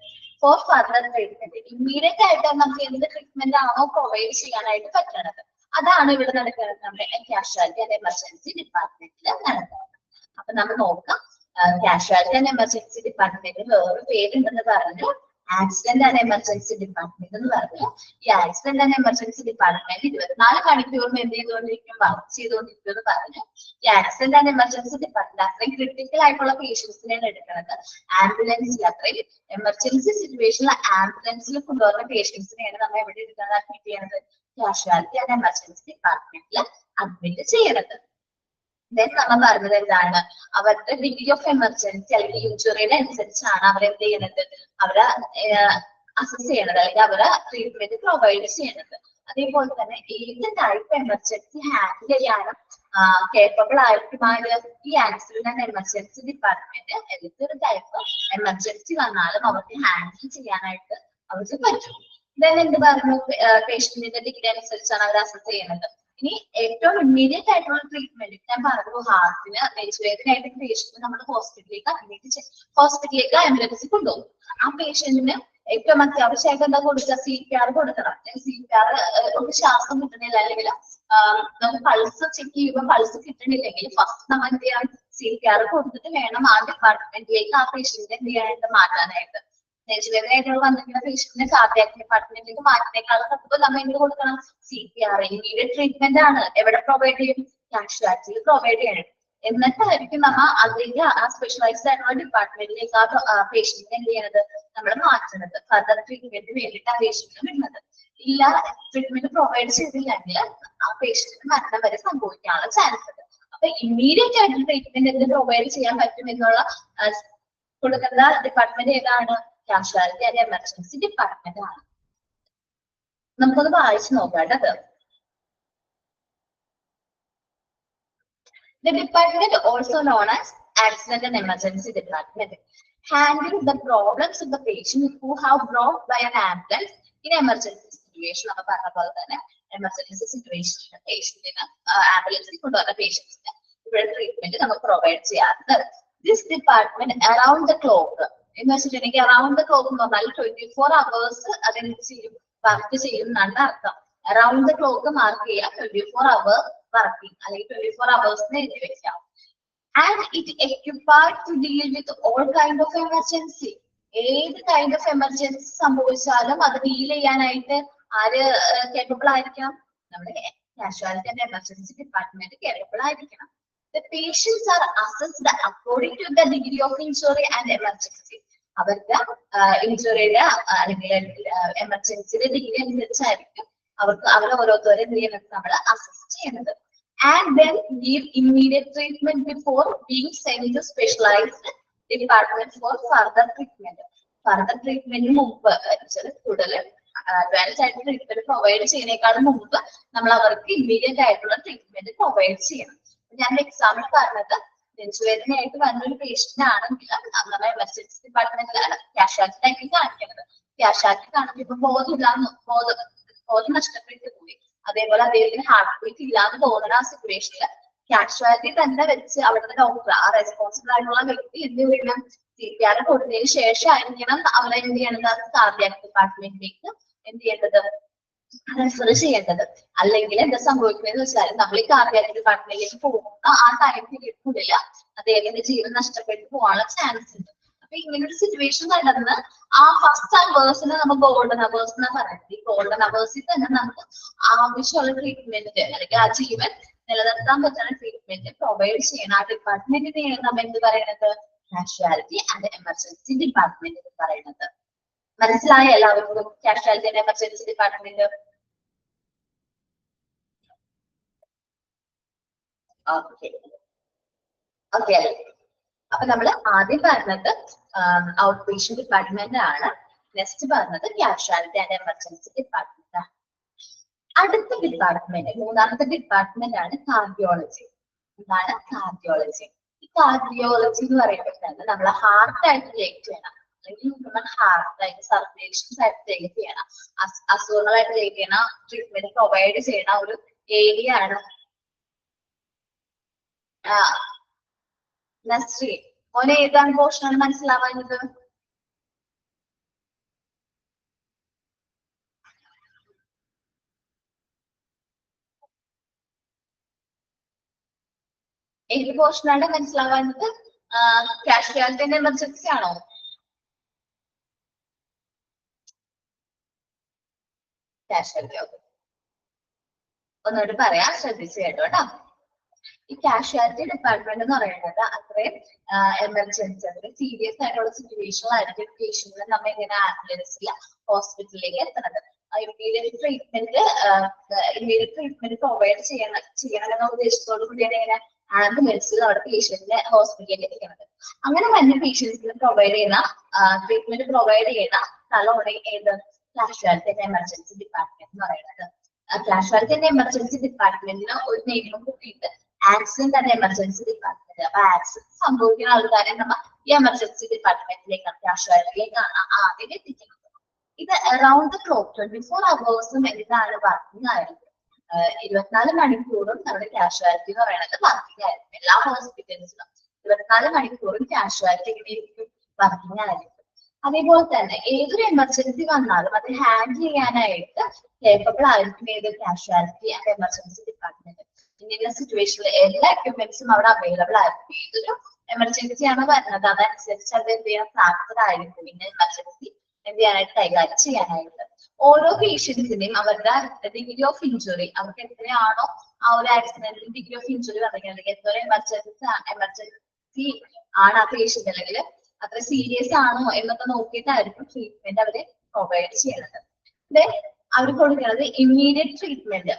for further treatment. Immediate ആയിട്ട് നമുക്ക് എന്ത് ട്രീറ്റ്മെന്റ് ആണോ പ്രൊവൈഡ് ചെയ്യാനായിട്ട് പറ്റണത് അതാണ് ഇവിടെ നടക്കുന്നത് നമ്മുടെ കാഷ്വാലിറ്റി ആൻഡ് എമർജൻസി ഡിപ്പാർട്ട്മെന്റിൽ നടക്കുന്നത്. അപ്പൊ നമ്മൾ നോക്കാം, കാഷ്വാലിറ്റി ആൻഡ് എമർജൻസി ഡിപ്പാർട്ട്മെന്റിൽ വേറൊരു പേരുണ്ടെന്ന് പറഞ്ഞു, ആക്സിഡന്റ് ആൻഡ് എമർജൻസി ഡിപ്പാർട്ട്മെന്റ് എന്ന് പറഞ്ഞു. ഈ ആക്സിഡന്റ് ആൻഡ് എമർജൻസി ഡിപ്പാർട്ട്മെന്റ് 24 മണിക്കൂറും എന്ത് ചെയ്തുകൊണ്ടിരിക്കും, വർക്ക് ചെയ്തുകൊണ്ടിരിക്കും എന്ന് പറഞ്ഞു. ഈ ആക്സിഡന്റ് ആൻഡ് എമർജൻസി ഡിപ്പാർട്ട്മെന്റ് അത്രയും ക്രിട്ടിക്കൽ ആയിട്ടുള്ള പേഷ്യൻസിനെയാണ് എടുക്കുന്നത്. ആംബുലൻസിൽ അത്രയും എമർജൻസി സിറ്റുവേഷനിൽ ആംബുലൻസിൽ കൊണ്ടുവരുന്ന പേഷ്യൻസിനെയാണ് നമ്മൾ എവിടെ എടുക്കുന്നത്, അഡ്മിറ്റ് ചെയ്യുന്നത്, കാഷ്വാലിറ്റി ആൻഡ് എമർജൻസി ഡിപ്പാർട്ട്മെന്റിൽ അഡ്മിറ്റ് ചെയ്യുന്നത്. ദെൻ നമ്മൾ പറഞ്ഞത് എന്താണ്, അവരുടെ ഡിഗ്രി ഓഫ് എമർജൻസി അല്ലെങ്കിൽ ഇഞ്ചുറിയുടെ അനുസരിച്ചാണ് അവരെന്ത് ചെയ്യുന്നത്, അവരെ അസസ് ചെയ്യണത്, അല്ലെങ്കിൽ അവരെ ട്രീറ്റ്മെന്റ് പ്രൊവൈഡ് ചെയ്യുന്നത്. അതേപോലെ തന്നെ ഏത് ടൈപ്പ് എമർജൻസി ഹാൻഡിൽ ചെയ്യാനും കേപ്പബിൾ ആയിട്ടുമാണ് ഈ ആക്സിഡന്റ് ആൻഡ് എമർജൻസി ഡിപ്പാർട്ട്മെന്റ്. ഏതൊരു ടൈപ്പ് എമർജൻസി വന്നാലും അവർക്ക് ഹാൻഡിൽ ചെയ്യാനായിട്ട് അവർക്ക് പറ്റും. ദെൻ എന്ത് പറഞ്ഞു, പേഷ്യന്റിന്റെ ഡിഗ്രി അനുസരിച്ചാണ് അവർ അസസ് ചെയ്യുന്നത്. ഇനി ഏറ്റവും ഇമ്മീഡിയറ്റ് ആയിട്ടുള്ള ട്രീറ്റ്മെന്റ് ഞാൻ പറഞ്ഞു, ഹാർട്ടിന് നെഞ്ചുവേദനയായിട്ട് പേഷ്യന്റ് നമ്മൾ ഹോസ്പിറ്റലിലേക്ക് ആംബുലൻസിൽ കൊണ്ടുപോകും. ആ പേഷ്യന്റിന് ഏറ്റവും അത്യാവശ്യമായിട്ട് എന്താ കൊടുക്കുക, CPR കൊടുക്കണം. CPR ഒരു ശ്വാസം കിട്ടണില്ല, അല്ലെങ്കിൽ നമുക്ക് പൾസ് ചെക്ക് ചെയ്യുമ്പോൾ പൾസ് കിട്ടണില്ലെങ്കിൽ ഫസ്റ്റ് നമ്മൾ എന്ത് ചെയ്യാം, CPR കൊടുത്തിട്ട് വേണം ആ ഡിപ്പാർട്ട്മെന്റിലേക്ക് ആ പേഷ്യന്റിനെ എന്ത് ചെയ്യാനായിട്ട് മാറ്റാനായിട്ട്. നെഞ്ചുവേദനയായിട്ടുള്ള വന്നിരിക്കുന്ന പേഷ്യന്റിനെ കാർഡിയാക് ഡിപ്പാർട്ട്മെന്റിലേക്ക് മാറ്റുന്നേക്കാളും നമുക്ക് നമ്മൾ എന്ത് കൊടുക്കണം, CPR ഇമ്മീഡിയറ്റ് ട്രീറ്റ്മെന്റ് ആണ് എവിടെ പ്രൊവൈഡ് ചെയ്യും, കാഷ്വാലിറ്റിയിൽ പ്രൊവൈഡ് ചെയ്യണം. എന്നിട്ടായിരിക്കും നമ്മൾ അതിലേക്ക് ആ സ്പെഷ്യലൈസ്ഡ് ആയിട്ടുള്ള ഡിപ്പാർട്ട്മെന്റിലേക്ക് ആ പേഷ്യന്റിനെ എന്ത് ചെയ്യണത്, നമ്മൾ മാറ്റുന്നത്, ഫർദർ ട്രീറ്റ്മെന്റിന് വേണ്ടിയിട്ട് ആ പേഷ്യന്റിനെ വിടുന്നത്. ഇല്ല, ട്രീറ്റ്മെന്റ് പ്രൊവൈഡ് ചെയ്തില്ലെങ്കിൽ ആ പേഷ്യന്റിന് മരണം വരെ സംഭവിക്കാനുള്ള ചാൻസ് ഉണ്ട്. അപ്പൊ ഇമ്മീഡിയറ്റ് ആയിട്ട് ട്രീറ്റ്മെന്റ് എന്ത് പ്രൊവൈഡ് ചെയ്യാൻ പറ്റും എന്നുള്ള കൊടുക്കുന്ന ഡിപ്പാർട്ട്മെന്റ് ഏതാണ്? കാഷ്വാലിറ്റി ആൻഡ് എമർജൻസി ഡിപ്പാർട്ട്മെന്റ് ആണ്. നമുക്കൊന്ന് വായിച്ചു നോക്കാം കേട്ടോ. The department, also known as Accident and Emergency Department, handles the problems of the patient who have brought by an ambulance in emergency situation. നമ്മൾ പറഞ്ഞ പോലെ തന്നെ എമർജൻസി സിറ്റുവേഷൻ പേഷ്യന്റിന് ആംബുലൻസിൽ കൊണ്ടുവന്ന പേഷ്യൻസിന് ഇവിടെ ട്രീറ്റ്മെന്റ് നമ്മൾ പ്രൊവൈഡ് ചെയ്യാറുണ്ട്. This department around the clock എന്ന് വെച്ചിട്ടുണ്ടെങ്കിൽ അറൌണ്ട് ദ ക്ലോക്ക് എന്ന് പറഞ്ഞാൽ 24 hours അതിന് ചെയ്യും വർക്ക് ചെയ്യും എന്നാണ് അർത്ഥം. അറൌണ്ട് ദ ക്ലോക്ക് മാർക്ക് ചെയ്യാം 24 hours വർക്കിംഗ് അല്ലെങ്കിൽ 24 hours എഴുതി വെക്കാം. And it occupied to deal with all kind of emergency. ഏത് കൈൻഡ് ഓഫ് എമർജൻസി സംഭവിച്ചാലും അത് ഡീൽ ചെയ്യാനായിട്ട് ആര് കേപ്പബിൾ ആയിരിക്കണം? നമ്മുടെ casualty and emergency department capable ആയിരിക്കണം. The patients are assessed according to the degree of injury and emergency. അവരുടെ ഇഞ്ചുറിയുടെ അല്ലെങ്കിൽ എമർജൻസിയുടെ ഡിഗ്രി അനുസരിച്ചായിരിക്കും അവരെ ഓരോരുത്തരെ എന്ത് ചെയ്യുന്നത് നമ്മൾ അസസ് ചെയ്യുന്നത്. And then give immediate treatment before being sent to specialized department for further treatment. Further treatment മുമ്പ് കൂടുതൽ അഡ്വാൻസ് ആയിട്ട് ട്രീറ്റ്മെന്റ് പ്രൊവൈഡ് ചെയ്യുന്നതിനേക്കാളും മുമ്പ് നമ്മൾ അവർക്ക് ഇമ്മീഡിയറ്റ് ആയിട്ടുള്ള ട്രീറ്റ്മെന്റ് പ്രൊവൈഡ് ചെയ്യണം. ഞാൻ എക്സാമ്പിൾ പറഞ്ഞത് നെഞ്ചുവേദനയായിട്ട് വന്നൊരു പേഷ്യന്റ് ആണെങ്കിൽ നമ്മൾ എമർജൻസി ഡിപ്പാർട്ട്മെന്റിലാണ് കാഷ്വാലിറ്റി കാണിക്കുന്നത്. കാഷ്വാലിറ്റി കാണിക്കുമ്പോൾ ബോധം നഷ്ടപ്പെട്ടു പോയി, അതേപോലെ അദ്ദേഹത്തിന് ഹാർട്ട് ബീറ്റ് ഇല്ലാന്ന് തോന്നുന്ന ആ സിറ്റുവേഷനിൽ കാഷ്വാലിറ്റി തന്നെ വെച്ച് അവിടുത്തെ ഡോക്ടർ ആ റെസ്പോൺസിബിൾ ആയിട്ടുള്ള വ്യക്തി എന്ത് ചെയ്യണം? CPR കൊടുത്തതിന് ശേഷം ആയിരിക്കണം അവരെ എന്ത് ചെയ്യേണ്ടത്? കാർഡിയാക് ഡിപ്പാർട്ട്മെന്റിലേക്ക് എന്ത് ചെയ്യേണ്ടത്? റെഫർ ചെയ്യേണ്ടത്. അല്ലെങ്കിൽ എന്താ സംഭവിക്കുന്നത് വെച്ചാൽ നമ്മൾ ഈ കാർഡിയാക് ഡിപ്പാർട്ട്മെന്റിലേക്ക് പോകുന്ന ആ ടൈം പീരീഡിനുള്ളിൽ അദ്ദേഹത്തിന്റെ ജീവൻ നഷ്ടപ്പെട്ടു പോകാനുള്ള ചാൻസ് ഉണ്ട്. അപ്പൊ ഇങ്ങനൊരു സിറ്റുവേഷൻ നടന്ന് ആ ഫസ്റ്റ് അവേഴ്സിന് നമ്മൾ ഗോൾഡൻ അവേഴ്സ് എന്നാ പറയുന്നത്. ഈ ഗോൾഡൻ അവേഴ്സിൽ തന്നെ നമുക്ക് ആവശ്യമുള്ള ട്രീറ്റ്മെന്റ് അല്ലെങ്കിൽ ആ ജീവൻ നിലനിർത്താൻ പറ്റുന്ന ട്രീറ്റ്മെന്റ് പ്രൊവൈഡ് ചെയ്യണം. ആ ഡിപ്പാർട്ട്മെന്റിനെയാണ് നമ്മൾ എന്ത് പറയുന്നത്? കാഷ്വാലിറ്റി ആൻഡ് എമർജൻസി ഡിപ്പാർട്ട്മെന്റ് എന്ന് പറയുന്നത്. മനസ്സിലായ എല്ലാവർക്കും casualty and emergency department? Okay അല്ലേ? അപ്പൊ നമ്മൾ ആദ്യം പറഞ്ഞത് ഔട്ട് പേഷ്യന്റ് ഡിപ്പാർട്ട്മെന്റ് ആണ്. നെക്സ്റ്റ് പറഞ്ഞത് കാഷ്വാലിറ്റി ആൻഡ് എമർജൻസി ഡിപ്പാർട്ട്മെന്റ് ആണ്. അടുത്ത ഡിപ്പാർട്ട്മെന്റ്, മൂന്നാമത്തെ ഡിപ്പാർട്ട്മെന്റ് ആണ് കാർഡിയോളജി. എന്താണ് കാർഡിയോളജി? ഈ കാർഡിയോളജി എന്ന് പറയുമ്പോൾ തന്നെ നമ്മളെ ഹാർട്ടായിട്ട് റിലേറ്റ് ചെയ്യണം, അല്ലെങ്കിൽ ഹ്യൂമൻ ഹാർട്ടായിട്ട് സർക്കുലേഷൻസ് ആയിട്ട് റിലേറ്റ് ചെയ്യണം, അസുഖങ്ങളായിട്ട് റിലേറ്റ് ചെയ്യണം, ട്രീറ്റ്മെന്റ് പ്രൊവൈഡ് ചെയ്യണ ഒരു ഏരിയ ആണ്. നസ്രി, മോനെ ഏതാണ് പോർഷനാണ് മനസ്സിലാവാഞ്ഞത്? ഏത് പോർഷനാണ് മനസ്സിലാവാഞ്ഞത്? കാഷ്വാലിറ്റി ആൻഡ് എമർജൻസി ആണോ? കാഷ്വാലിറ്റി. ഓക്കെ, ഒന്നുകൂടി പറയാം, ശ്രദ്ധിച്ചു കേട്ടോ. ഈ കാഷ്വാലിറ്റി ഡിപ്പാർട്ട്മെന്റ് എന്ന് പറയുന്നത് അത്രയും എമർജൻസി, അത്രയും സീരിയസ് ആയിട്ടുള്ള സിറ്റുവേഷനിലായിരിക്കും പേഷ്യന്റിനെ നമ്മൾ ഇങ്ങനെ ആംബുലൻസിൽ ഹോസ്പിറ്റലിലേക്ക് എത്തുന്നത്. ഇമ്മീഡിയറ്റ് ട്രീറ്റ്മെന്റ് പ്രൊവൈഡ് ചെയ്യണമെന്ന ഉദ്ദേശത്തോടു കൂടിയാണ് ഇങ്ങനെ ആംബുലൻസിൽ അവിടെ പേഷ്യന്റിനെ ഹോസ്പിറ്റലിലേക്ക് എത്തിക്കുന്നത്. അങ്ങനെ തന്നെ പേഷ്യൻസിന് പ്രൊവൈഡ് ചെയ്യുന്ന ട്രീറ്റ്മെന്റ് പ്രൊവൈഡ് ചെയ്യുന്ന സ്ഥലമാണ് ഏത്? കാഷ്വാലിറ്റി ആൻഡ് എമർജൻസി ഡിപ്പാർട്ട്മെന്റ് എന്ന് പറയുന്നത്. കാഷ്വാലിറ്റി ആൻഡ് എമർജൻസി ഡിപ്പാർട്ട്മെന്റിന് ഒരു നെയിമും കൂട്ടിയിട്ട് ആക്സിഡന്റ് ആൻഡ് എമർജൻസി ഡിപ്പാർട്ട്മെന്റ്. അപ്പൊ ആക്സിഡന്റ് സംഭവിക്കുന്ന ആൾക്കാരെ നമ്മൾ ഈ എമർജൻസി ഡിപ്പാർട്ട്മെന്റിലേക്കാണ്, കാഷ്വാലിറ്റിയിലേക്കാണ് ആദ്യം എത്തിക്കുന്നത്. ഇത് അറൌണ്ട് ദ ക്ലോക്ക് 24 hours എന്താണ് വർക്കിംഗ് ആയിരിക്കും. 24 മണിക്കൂറും നമ്മുടെ കാഷ്വാലിറ്റി എന്ന് പറയുന്നത് വർക്കിംഗ് ആയിരിക്കും. എല്ലാ ഹോസ്പിറ്റൽസിലും 24 മണിക്കൂറും കാഷ്വാലിറ്റി എങ്ങനെയായിരിക്കും? വർക്കിംഗ് ആയിരിക്കും. അതേപോലെ തന്നെ ഏതൊരു എമർജൻസി വന്നാലും അത് ഹാൻഡിൽ ചെയ്യാനായിട്ട് കേപ്പബിൾ ആയിരിക്കും ഏത്? Casualty and emergency department. ഇങ്ങനെയുള്ള സിറ്റുവേഷനിൽ എല്ലാ എക്യുപ്മെന്റ്സും അവിടെ അവൈലബിൾ ആയിരിക്കും. ഏതൊരു എമർജൻസി ആണ് വരുന്നത് അതനുസരിച്ച് അത് എന്ത് ചെയ്യാൻ പ്രാപ്തത ആയിരിക്കും പിന്നെ എമർജൻസി എന്ത് ചെയ്യാനായിട്ട് കൈകാര്യം ചെയ്യാനായിട്ട്. ഓരോ പേഷ്യൻസിന്റെയും അവരുടെ ഡിഗ്രി ഓഫ് ഇഞ്ചുറി, അവർക്ക് എത്രയാണോ ആ ഒരു ആക്സിഡന്റിൽ ഡിഗ്രി ഓഫ് ഇഞ്ചുറി വന്നിട്ടുണ്ടെങ്കിൽ എത്ര എമർജൻസി ആണ് ആ പേഷ്യന്റ്, അല്ലെങ്കിൽ അത്ര സീരിയസ് ആണോ എന്നൊക്കെ നോക്കിയിട്ടായിരിക്കും ട്രീറ്റ്മെന്റ് അവര് പ്രൊവൈഡ് ചെയ്യുന്നത്. അവർ കൊടുക്കുന്നത് immediate treatment.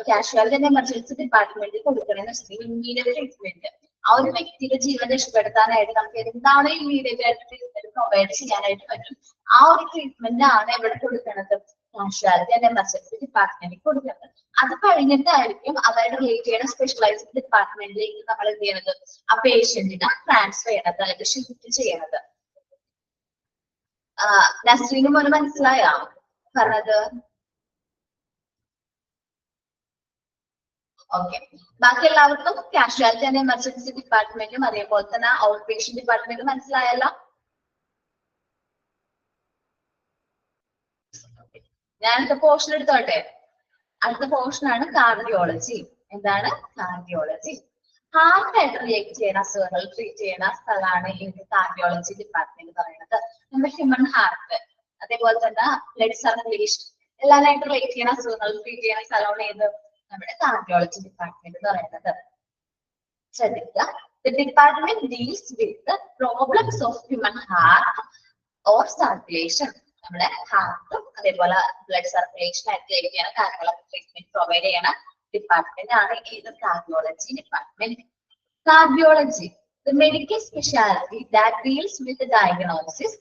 Casualty and emergency ഡിപ്പാർട്ട്മെന്റിൽ കൊടുക്കണമെന്ന് വെച്ചിട്ടുണ്ടെങ്കിൽ ഇമ്മീഡിയറ്റ് ട്രീറ്റ്മെന്റ് ആ ഒരു വ്യക്തിയുടെ ജീവൻ രക്ഷപ്പെടുത്താനായിട്ട് നമുക്ക് എന്താണ് ഇമ്മീഡിയറ്റ് ആയിട്ട് ട്രീറ്റ്മെന്റ് പ്രൊവൈഡ് ചെയ്യാനായിട്ട് പറ്റും ആ ഒരു ട്രീറ്റ്മെന്റ് ആണ് ഇവിടെ കൊടുക്കുന്നത് കാഷ്വാലിറ്റി ആൻഡ് എമർജൻസി ഡിപ്പാർട്ട്മെന്റിൽ കൊടുക്കുന്നത്. അത് കഴിഞ്ഞിട്ടായിരിക്കും അതായത് റിലേറ്റ് ചെയ്യുന്ന സ്പെഷ്യലൈസ്ഡ് ഡിപ്പാർട്ട്മെന്റിലേക്ക് നമ്മൾ എന്ത് ചെയ്യുന്നത് ആ പേഷ്യന്റിനെ ട്രാൻസ്ഫർ ചെയ്യണത് അല്ലെങ്കിൽ ഷിഫ്റ്റ് ചെയ്യണത്. നസ്രീന് മോന് മനസ്സിലായോ പറഞ്ഞത്? ഓക്കെ, ബാക്കി എല്ലാവർക്കും കാഷ്വാലിറ്റി ആൻഡ് എമർജൻസി ഡിപ്പാർട്ട്മെന്റും അതേപോലെ തന്നെ ഔട്ട് പേഷ്യന്റ് ഡിപ്പാർട്ട്മെന്റും മനസ്സിലായല്ലോ? ഞാൻ അടുത്ത പോർഷൻ എടുത്തോട്ടെ. അടുത്ത പോർഷൻ ആണ് കാർഡിയോളജി. എന്താണ് കാർഡിയോളജി? ഹാർട്ടായിട്ട് റിലേറ്റ് ചെയ്യുന്ന അസുഖങ്ങൾ ട്രീറ്റ് ചെയ്യുന്ന സ്ഥലമാണ് ഈ കാർഡിയോളജി ഡിപ്പാർട്ട്മെന്റ് പറയുന്നത്. നമ്മുടെ ഹ്യൂമൻ ഹാർട്ട് അതേപോലെ തന്നെ ബ്ലഡ് സർക്കുലേഷൻ എല്ലാമായിട്ട് റിലേറ്റ് ചെയ്യുന്ന അസുഖങ്ങൾ ട്രീറ്റ് ചെയ്യുന്ന സ്ഥലമാണ് ഏത് നമ്മുടെ കാർഡിയോളജി ഡിപ്പാർട്ട്മെന്റ് എന്ന് പറയുന്നത്. ശ്രദ്ധിക്കുക, the department deals with the problems of human heart or circulation. നമ്മുടെ ഹാർട്ടും അതേപോലെ ബ്ലഡ് സർക്കുലേഷൻ ആയിട്ട് റിലേറ്റ് ചെയ്യുന്ന കാര്യങ്ങളൊക്കെ ട്രീറ്റ്മെന്റ് പ്രൊവൈഡ് ചെയ്യണ ഡിപ്പാർട്ട്മെന്റ് ആണ് ഏത് cardiology department. Cardiology, the medical specialty that deals with the diagnosis,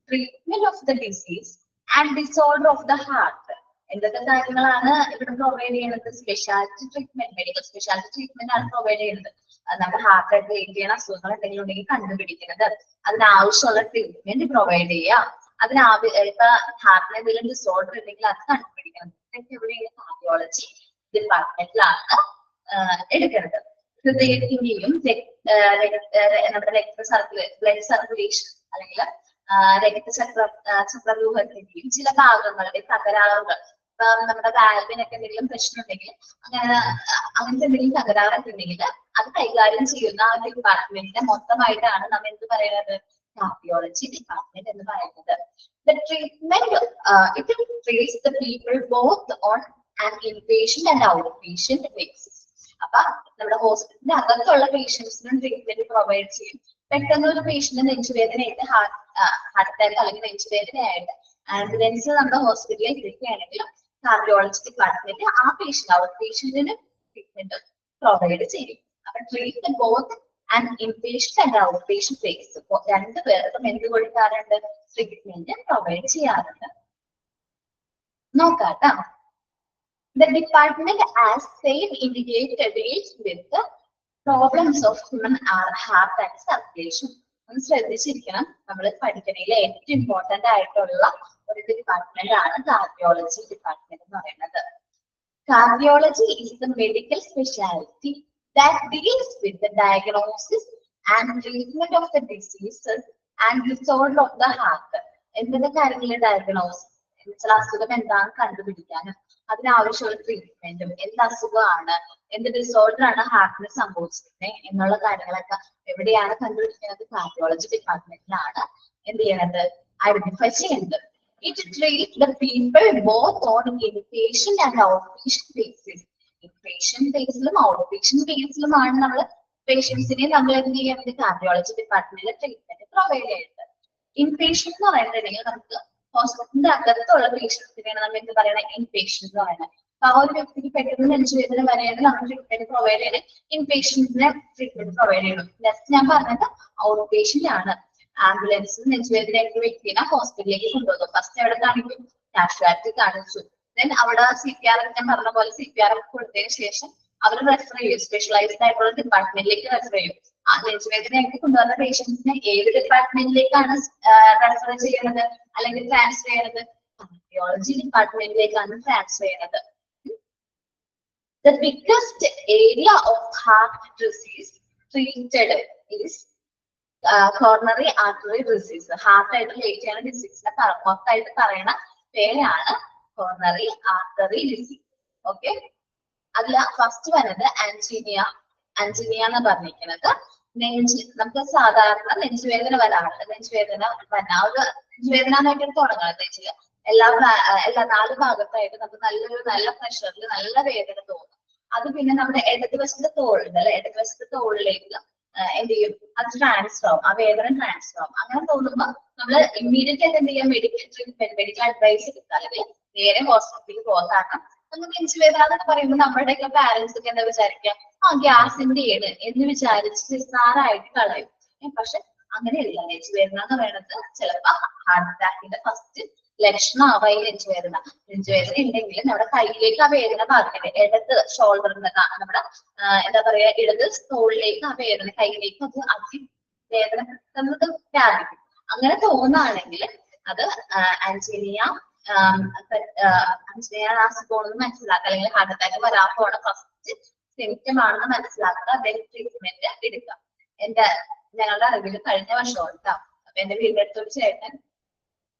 treatment of the disease and disorder of the heart. എന്തൊക്കെ കാര്യങ്ങളാണ് ഇവിടെ പ്രൊവൈഡ് ചെയ്യുന്നത്? Speciality treatment, medical speciality treatment ആണ് പ്രൊവൈഡ് ചെയ്യുന്നത്. നമ്മുടെ ഹാർട്ടായിട്ട് റിലേറ്റ് ചെയ്യുന്ന അസുഖങ്ങൾ എന്തെങ്കിലും ഉണ്ടെങ്കിൽ കണ്ടുപിടിക്കുന്നത്, അതിനാവശ്യമുള്ള ട്രീറ്റ്മെന്റ് പ്രൊവൈഡ് ചെയ്യുക, ഇപ്പൊ ഹാർട്ടിന് എന്തെങ്കിലും ഡിസോർഡർ ഉണ്ടെങ്കിൽ അത് കണ്ടുപിടിക്കണം. ഇതൊക്കെ ഇവിടെ കാർഡിയോളജി ഡിപ്പാർട്ട്മെന്റിലാണ് എടുക്കുന്നത്. ഹൃദയത്തിന്റെയും നമ്മുടെ ബ്ലഡ് സർക്കുലേഷൻ അല്ലെങ്കിൽ ചക്രവ്യൂഹത്തിന്റെയും ചില ഭാഗങ്ങളുടെ തകരാറുകൾ, ഇപ്പൊ നമ്മുടെ വാൽവിനൊക്കെ എന്തെങ്കിലും പ്രശ്നം ഉണ്ടെങ്കിൽ അങ്ങനത്തെ എന്തെങ്കിലും തകരാറൊക്കെ ഉണ്ടെങ്കിൽ അത് കൈകാര്യം ചെയ്യുന്ന ആ ഡിപ്പാർട്ട്മെന്റിന്റെ മൊത്തമായിട്ടാണ് നമ്മൾ എന്ത് പറയുന്നത് കാർഡിയോളജി ഡിപ്പാർട്ട്മെന്റ് എന്ന് പറയുന്നത്. The treatment it treats the people both on an inpatient and outpatient basis. അപ്പൊ നമ്മുടെ ഹോസ്പിറ്റലിന്റെ അകത്തുള്ള പേഷ്യൻസിനും ട്രീറ്റ്മെന്റ് പ്രൊവൈഡ് ചെയ്യും. പെട്ടെന്ന് ഒരു പേഷ്യന്റ് നെഞ്ചുവേദനയായിട്ട് ഹാർട്ട് അറ്റാക്ക് അല്ലെങ്കിൽ നെഞ്ചുവേദനയായിട്ട് ആംബുലൻസ് നമ്മുടെ ഹോസ്പിറ്റലിൽ എത്തിക്കുകയാണെങ്കിൽ കാർഡിയോളജി ഡിപ്പാർട്ട്മെന്റ് ആ പേഷ്യന്റ് ഔട്ട് പേഷ്യന്റിന് ട്രീറ്റ്മെന്റ് പ്രൊവൈഡ് ചെയ്യും. അപ്പൊ treatment both and inpatient and out patient base രണ്ടു പേർക്കും എന്ത് കൊടുക്കാറുണ്ട്? ട്രീറ്റ്മെന്റ് പ്രൊവൈഡ് ചെയ്യാറുണ്ട്. നോക്കാട്ടോ. The department, as said, deals with the problems of human heart and circulation. ഒന്ന് ശ്രദ്ധിച്ചിരിക്കണം, നമ്മൾ പഠിക്കുന്നതിൽ ഏറ്റവും ഇമ്പോർട്ടന്റ് ആയിട്ടുള്ള ഒരു ഡിപ്പാർട്ട്മെന്റ് ആണ് കാർഡിയോളജി ഡിപ്പാർട്ട്മെന്റ് എന്ന് പറയുന്നത്. Cardiology is the medical specialty that deals with the diagnosis and treatment of the diseases and disorder of the heart. എന്തൊക്കെ കാര്യങ്ങളിൽ ഡയഗ്നോസ്, ചില അസുഖം എന്താണെന്ന് കണ്ടുപിടിക്കാനും അതിനാവശ്യമുള്ള ട്രീറ്റ്മെന്റും, എന്ത് അസുഖമാണ്, എന്ത് ഡിസോർഡർ ആണ് ഹാർട്ടിന് സംഭവിച്ചിരുന്നത് എന്നുള്ള കാര്യങ്ങളൊക്കെ എവിടെയാണ് കണ്ടുപിടിക്കുന്നത്? കാർഡിയോളജി ഡിപ്പാർട്ട്മെന്റിലാണ് എന്ത് ചെയ്യണത്? ഐഡന്റിഫൈ ചെയ്യുന്നത്. It treats the people both on inpatient and outpatient basis. Inpatient ബേസിലും ഔട്ട്പേഷ്യന്റ് ബേസിലുമാണ് നമ്മൾ പേഷ്യൻസിനെ നമ്മൾ എന്ത് ചെയ്യുന്നത്? കാർഡിയോളജി ഡിപ്പാർട്ട്മെന്റിലെ ട്രീറ്റ്മെന്റ് പ്രൊവൈഡ് ചെയ്യുന്നത്. ഇൻപേഷ്യന്റ് എന്ന് പറയുന്നുണ്ടെങ്കിൽ നമുക്ക് ഹോസ്പിറ്റലിന്റെ അകത്തുള്ള പേഷ്യൻസിനെയാണ് നമ്മൾ എന്ത് പറയുന്നത്? ഇൻപേഷ്യന്റ് എന്ന് പറയുന്നത്. അപ്പൊ ആ ഒരു വ്യക്തിക്ക് പെട്ടെന്ന് നെഞ്ചുവേദന വരെയാണെങ്കിൽ നമ്മൾ ട്രീറ്റ്മെന്റ് പ്രൊവൈഡ് ചെയ്യുന്നത് ഇൻപേഷ്യന്റിനെ ട്രീറ്റ്മെന്റ് പ്രൊവൈഡ് ചെയ്യണം. നെക്സ്റ്റ് ഞാൻ പറഞ്ഞത് ഔട്ട് പേഷ്യന്റ് ആണ്. ആംബുലൻസിൽ നെഞ്ചുവേദനയായിട്ട് വ്യക്തിനെ ഹോസ്പിറ്റലിലേക്ക് കൊണ്ടുവന്നു. ഫസ്റ്റ് എവിടെ കാണിക്കും? കാഷ്വാലിറ്റി കാണിച്ചു. ദെൻ അവിടെ CPR ഞാൻ പറഞ്ഞ പോലെ CPR കൊടുത്തതിന് ശേഷം അവർ റെഫർ ചെയ്യും, സ്പെഷ്യലൈസ്ഡ് ആയിട്ടുള്ള ഡിപ്പാർട്ട്മെന്റിലേക്ക് റെഫർ ചെയ്യും. ആ നെഞ്ചുവേദനയായിട്ട് കൊണ്ടുവന്ന പേഷ്യൻസിനെ ഏത് ഡിപ്പാർട്ട്മെന്റിലേക്കാണ് റെഫർ ചെയ്യുന്നത് അല്ലെങ്കിൽ ട്രാൻസ്ഫർ ചെയ്യുന്നത്? കാർഡിയോളജി ഡിപ്പാർട്ട്മെന്റിലേക്കാണ് ട്രാൻസ്ഫർ ചെയ്യുന്നത്. The biggest area of heart disease treated is coronary artery disease. ഹാർട്ടായിട്ട് റിലേറ്റ് ചെയ്യുന്ന ഡിസീസിനെ മൊത്തമായിട്ട് പറയുന്ന പേരാണ് coronary artery disease. ഓക്കെ, അതിൽ ഫസ്റ്റ് വരുന്നത് ആൻജീനിയ. ആൻജീനിയ എന്ന് പറഞ്ഞിരിക്കുന്നത് നമുക്ക് സാധാരണ നെഞ്ചുവേദന വരാറുണ്ട്. നെഞ്ചുവേദന നെഞ്ചുവേദനയായിട്ട് തുടങ്ങുന്നത് നെഞ്ചില് എല്ലാ 4 ഭാഗത്തായിട്ട് നമുക്ക് നല്ല പ്രഷറിൽ നല്ല വേദന തോന്നും. അത് പിന്നെ നമ്മുടെ ഇടതുവശത്തെ തോളുണ്ട് അല്ലെ, ഇടതുവശത്തെ തോളിലേക്ക് എന്ത് ചെയ്യും? അത് ട്രാൻസ്ഫർ ആവും, ആ വേദന ട്രാൻസ്ഫർ ആവും. അങ്ങനെ തോന്നുമ്പോ നമ്മൾ ഇമ്മീഡിയറ്റ് ആയിട്ട് എന്ത് ചെയ്യാം? മെഡിക്കൽ ട്രീറ്റ്മെന്റ്, മെഡിക്കൽ അഡ്വൈസ് എടുക്കുക, അല്ലെങ്കിൽ നേരെ ഹോസ്പിറ്റലിൽ പോകാം. കാരണം നമുക്ക് നെഞ്ചുവേദന എന്നൊക്കെ പറയുമ്പോൾ നമ്മുടെയൊക്കെ പാരന്റ്സ് ഒക്കെ എന്താ വിചാരിക്കുക, ആ ഗ്യാസിന്റെ ആണ് എന്ന് വിചാരിച്ച് നിസ്സാരമായിട്ട് കളയും. പക്ഷെ അങ്ങനെയല്ല. നെഞ്ചുവേദന എന്ന് പറയുന്നത് ചിലപ്പോ ഹാർട്ട് അറ്റാക്കിന്റെ ഫസ്റ്റ് ലക്ഷണമാവായി നെഞ്ചുവേദന. നെഞ്ചുവേദന ഉണ്ടെങ്കിൽ നമ്മുടെ കയ്യിലേക്ക് ആ വേദന ബാധിക്കട്ടെ, ഇടത് ഷോൾഡറിൽ നമ്മുടെ എന്താ പറയാ ഇടത് തോളിലേക്ക് ആ വേദന, കയ്യിലേക്ക് അത് വേദന നമുക്ക് വ്യാപിക്കും. അങ്ങനെ തോന്നുകയാണെങ്കിൽ അത് ആൻജീനിയ ആസിഡോണെന്ന് മനസ്സിലാക്കുക, അല്ലെങ്കിൽ ഹാർട്ട് അറ്റാക്ക് വരാൻ പോണ ഫസ്റ്റ് സിംറ്റം ആണെന്ന് മനസ്സിലാക്കുക. അതിന് ട്രീറ്റ്മെന്റ് എടുക്കാം. ഞങ്ങളുടെ അറിവിൽ കഴിഞ്ഞ വർഷം കേട്ടോ, അപ്പൊ എന്റെ വീടിനടുത്തൊരു ചേട്ടൻ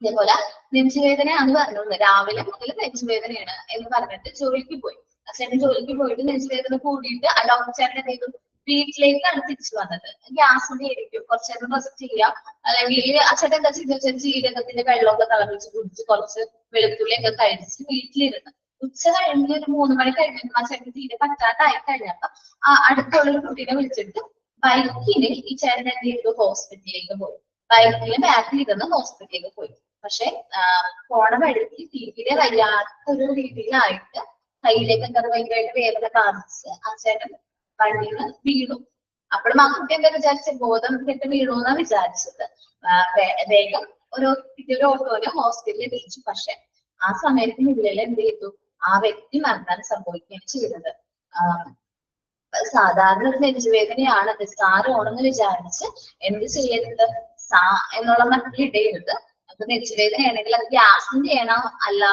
ഇതേപോലെ നെഞ്ചുവേദനയാന്ന് പറഞ്ഞത്, രാവിലെ മുതൽ നെഞ്ചുവേദനയാണ് എന്ന് പറഞ്ഞിട്ട് ജോലിക്ക് പോയി. ചേട്ടൻ ജോലിക്ക് പോയിട്ട് നെഞ്ചുവേദന കൂടിയിട്ട് ആ ഡോക്ടർ ചേട്ടൻ എന്ത് ചെയ്തു, വീട്ടിലേക്കാണ് തിരിച്ചു വന്നത്. ഗ്യാസിന്റെ ആയിരിക്കും, കുറച്ചേരം റെസ്റ്റ് ചെയ്യാം, അല്ലെങ്കിൽ ആ ചേട്ടൻ എന്താ ചെയ്തു, ജീരകത്തിന്റെ വെള്ളമൊക്കെ തിളപ്പിച്ച് കുടിച്ച് കുറച്ച് വെളുത്തുള്ളിയൊക്കെ കഴിച്ച് വീട്ടിലിരുന്ന് ഉച്ച കഴിഞ്ഞ് ഒരു 3 മണി കഴിഞ്ഞപ്പോൾ ആ ചേട്ടൻ തീരെ പറ്റാതായി കഴിഞ്ഞപ്പോ അടുത്തുള്ളൊരു കുട്ടീനെ വിളിച്ചിട്ട് ബൈക്കിന് ഈ ചേട്ടൻ എന്ത് ചെയ്തു, ഹോസ്പിറ്റലിലേക്ക് പോയി. ബൈക്കിന് ബാക്കിൽ ഇരുന്ന് ഹോസ്പിറ്റലിലേക്ക് പോയി. പക്ഷെ പോണ വഴിക്ക് തീരെ വയ്യാത്തൊരു രീതിയിലായിട്ട് കയ്യിലേക്ക് എന്താ ഭയങ്കരമായിട്ട് വേദന ബാധിച്ച് ആ ചേട്ടൻ വണ്ടിയിൽ വീണു. അപ്പോഴും ആ കുട്ടി എന്താ വിചാരിച്ച, ബോധം കെട്ട് വീണു എന്നാ വിചാരിച്ചത്. വേഗം ഒരു ഓട്ടോയില് ഹോസ്പിറ്റലിൽ എത്തിച്ചു. പക്ഷെ ആ സമയത്തിനുള്ളിൽ എന്ത് ചെയ്തു, ആ വ്യക്തി മരണം സംഭവിക്കുകയാണ് ചെയ്തത്. സാധാരണ ഒരു നെഞ്ചുവേദനയാണ്, നിസ്സാരമാണെന്ന് വിചാരിച്ച് എന്ത് ചെയ്യരുത്, എന്നുള്ള മട്ടിലിടരുത്. അപ്പൊ നെഞ്ചുവേദനയാണെങ്കിൽ അത് ഗ്യാസിന്റെ ആണോ അല്ല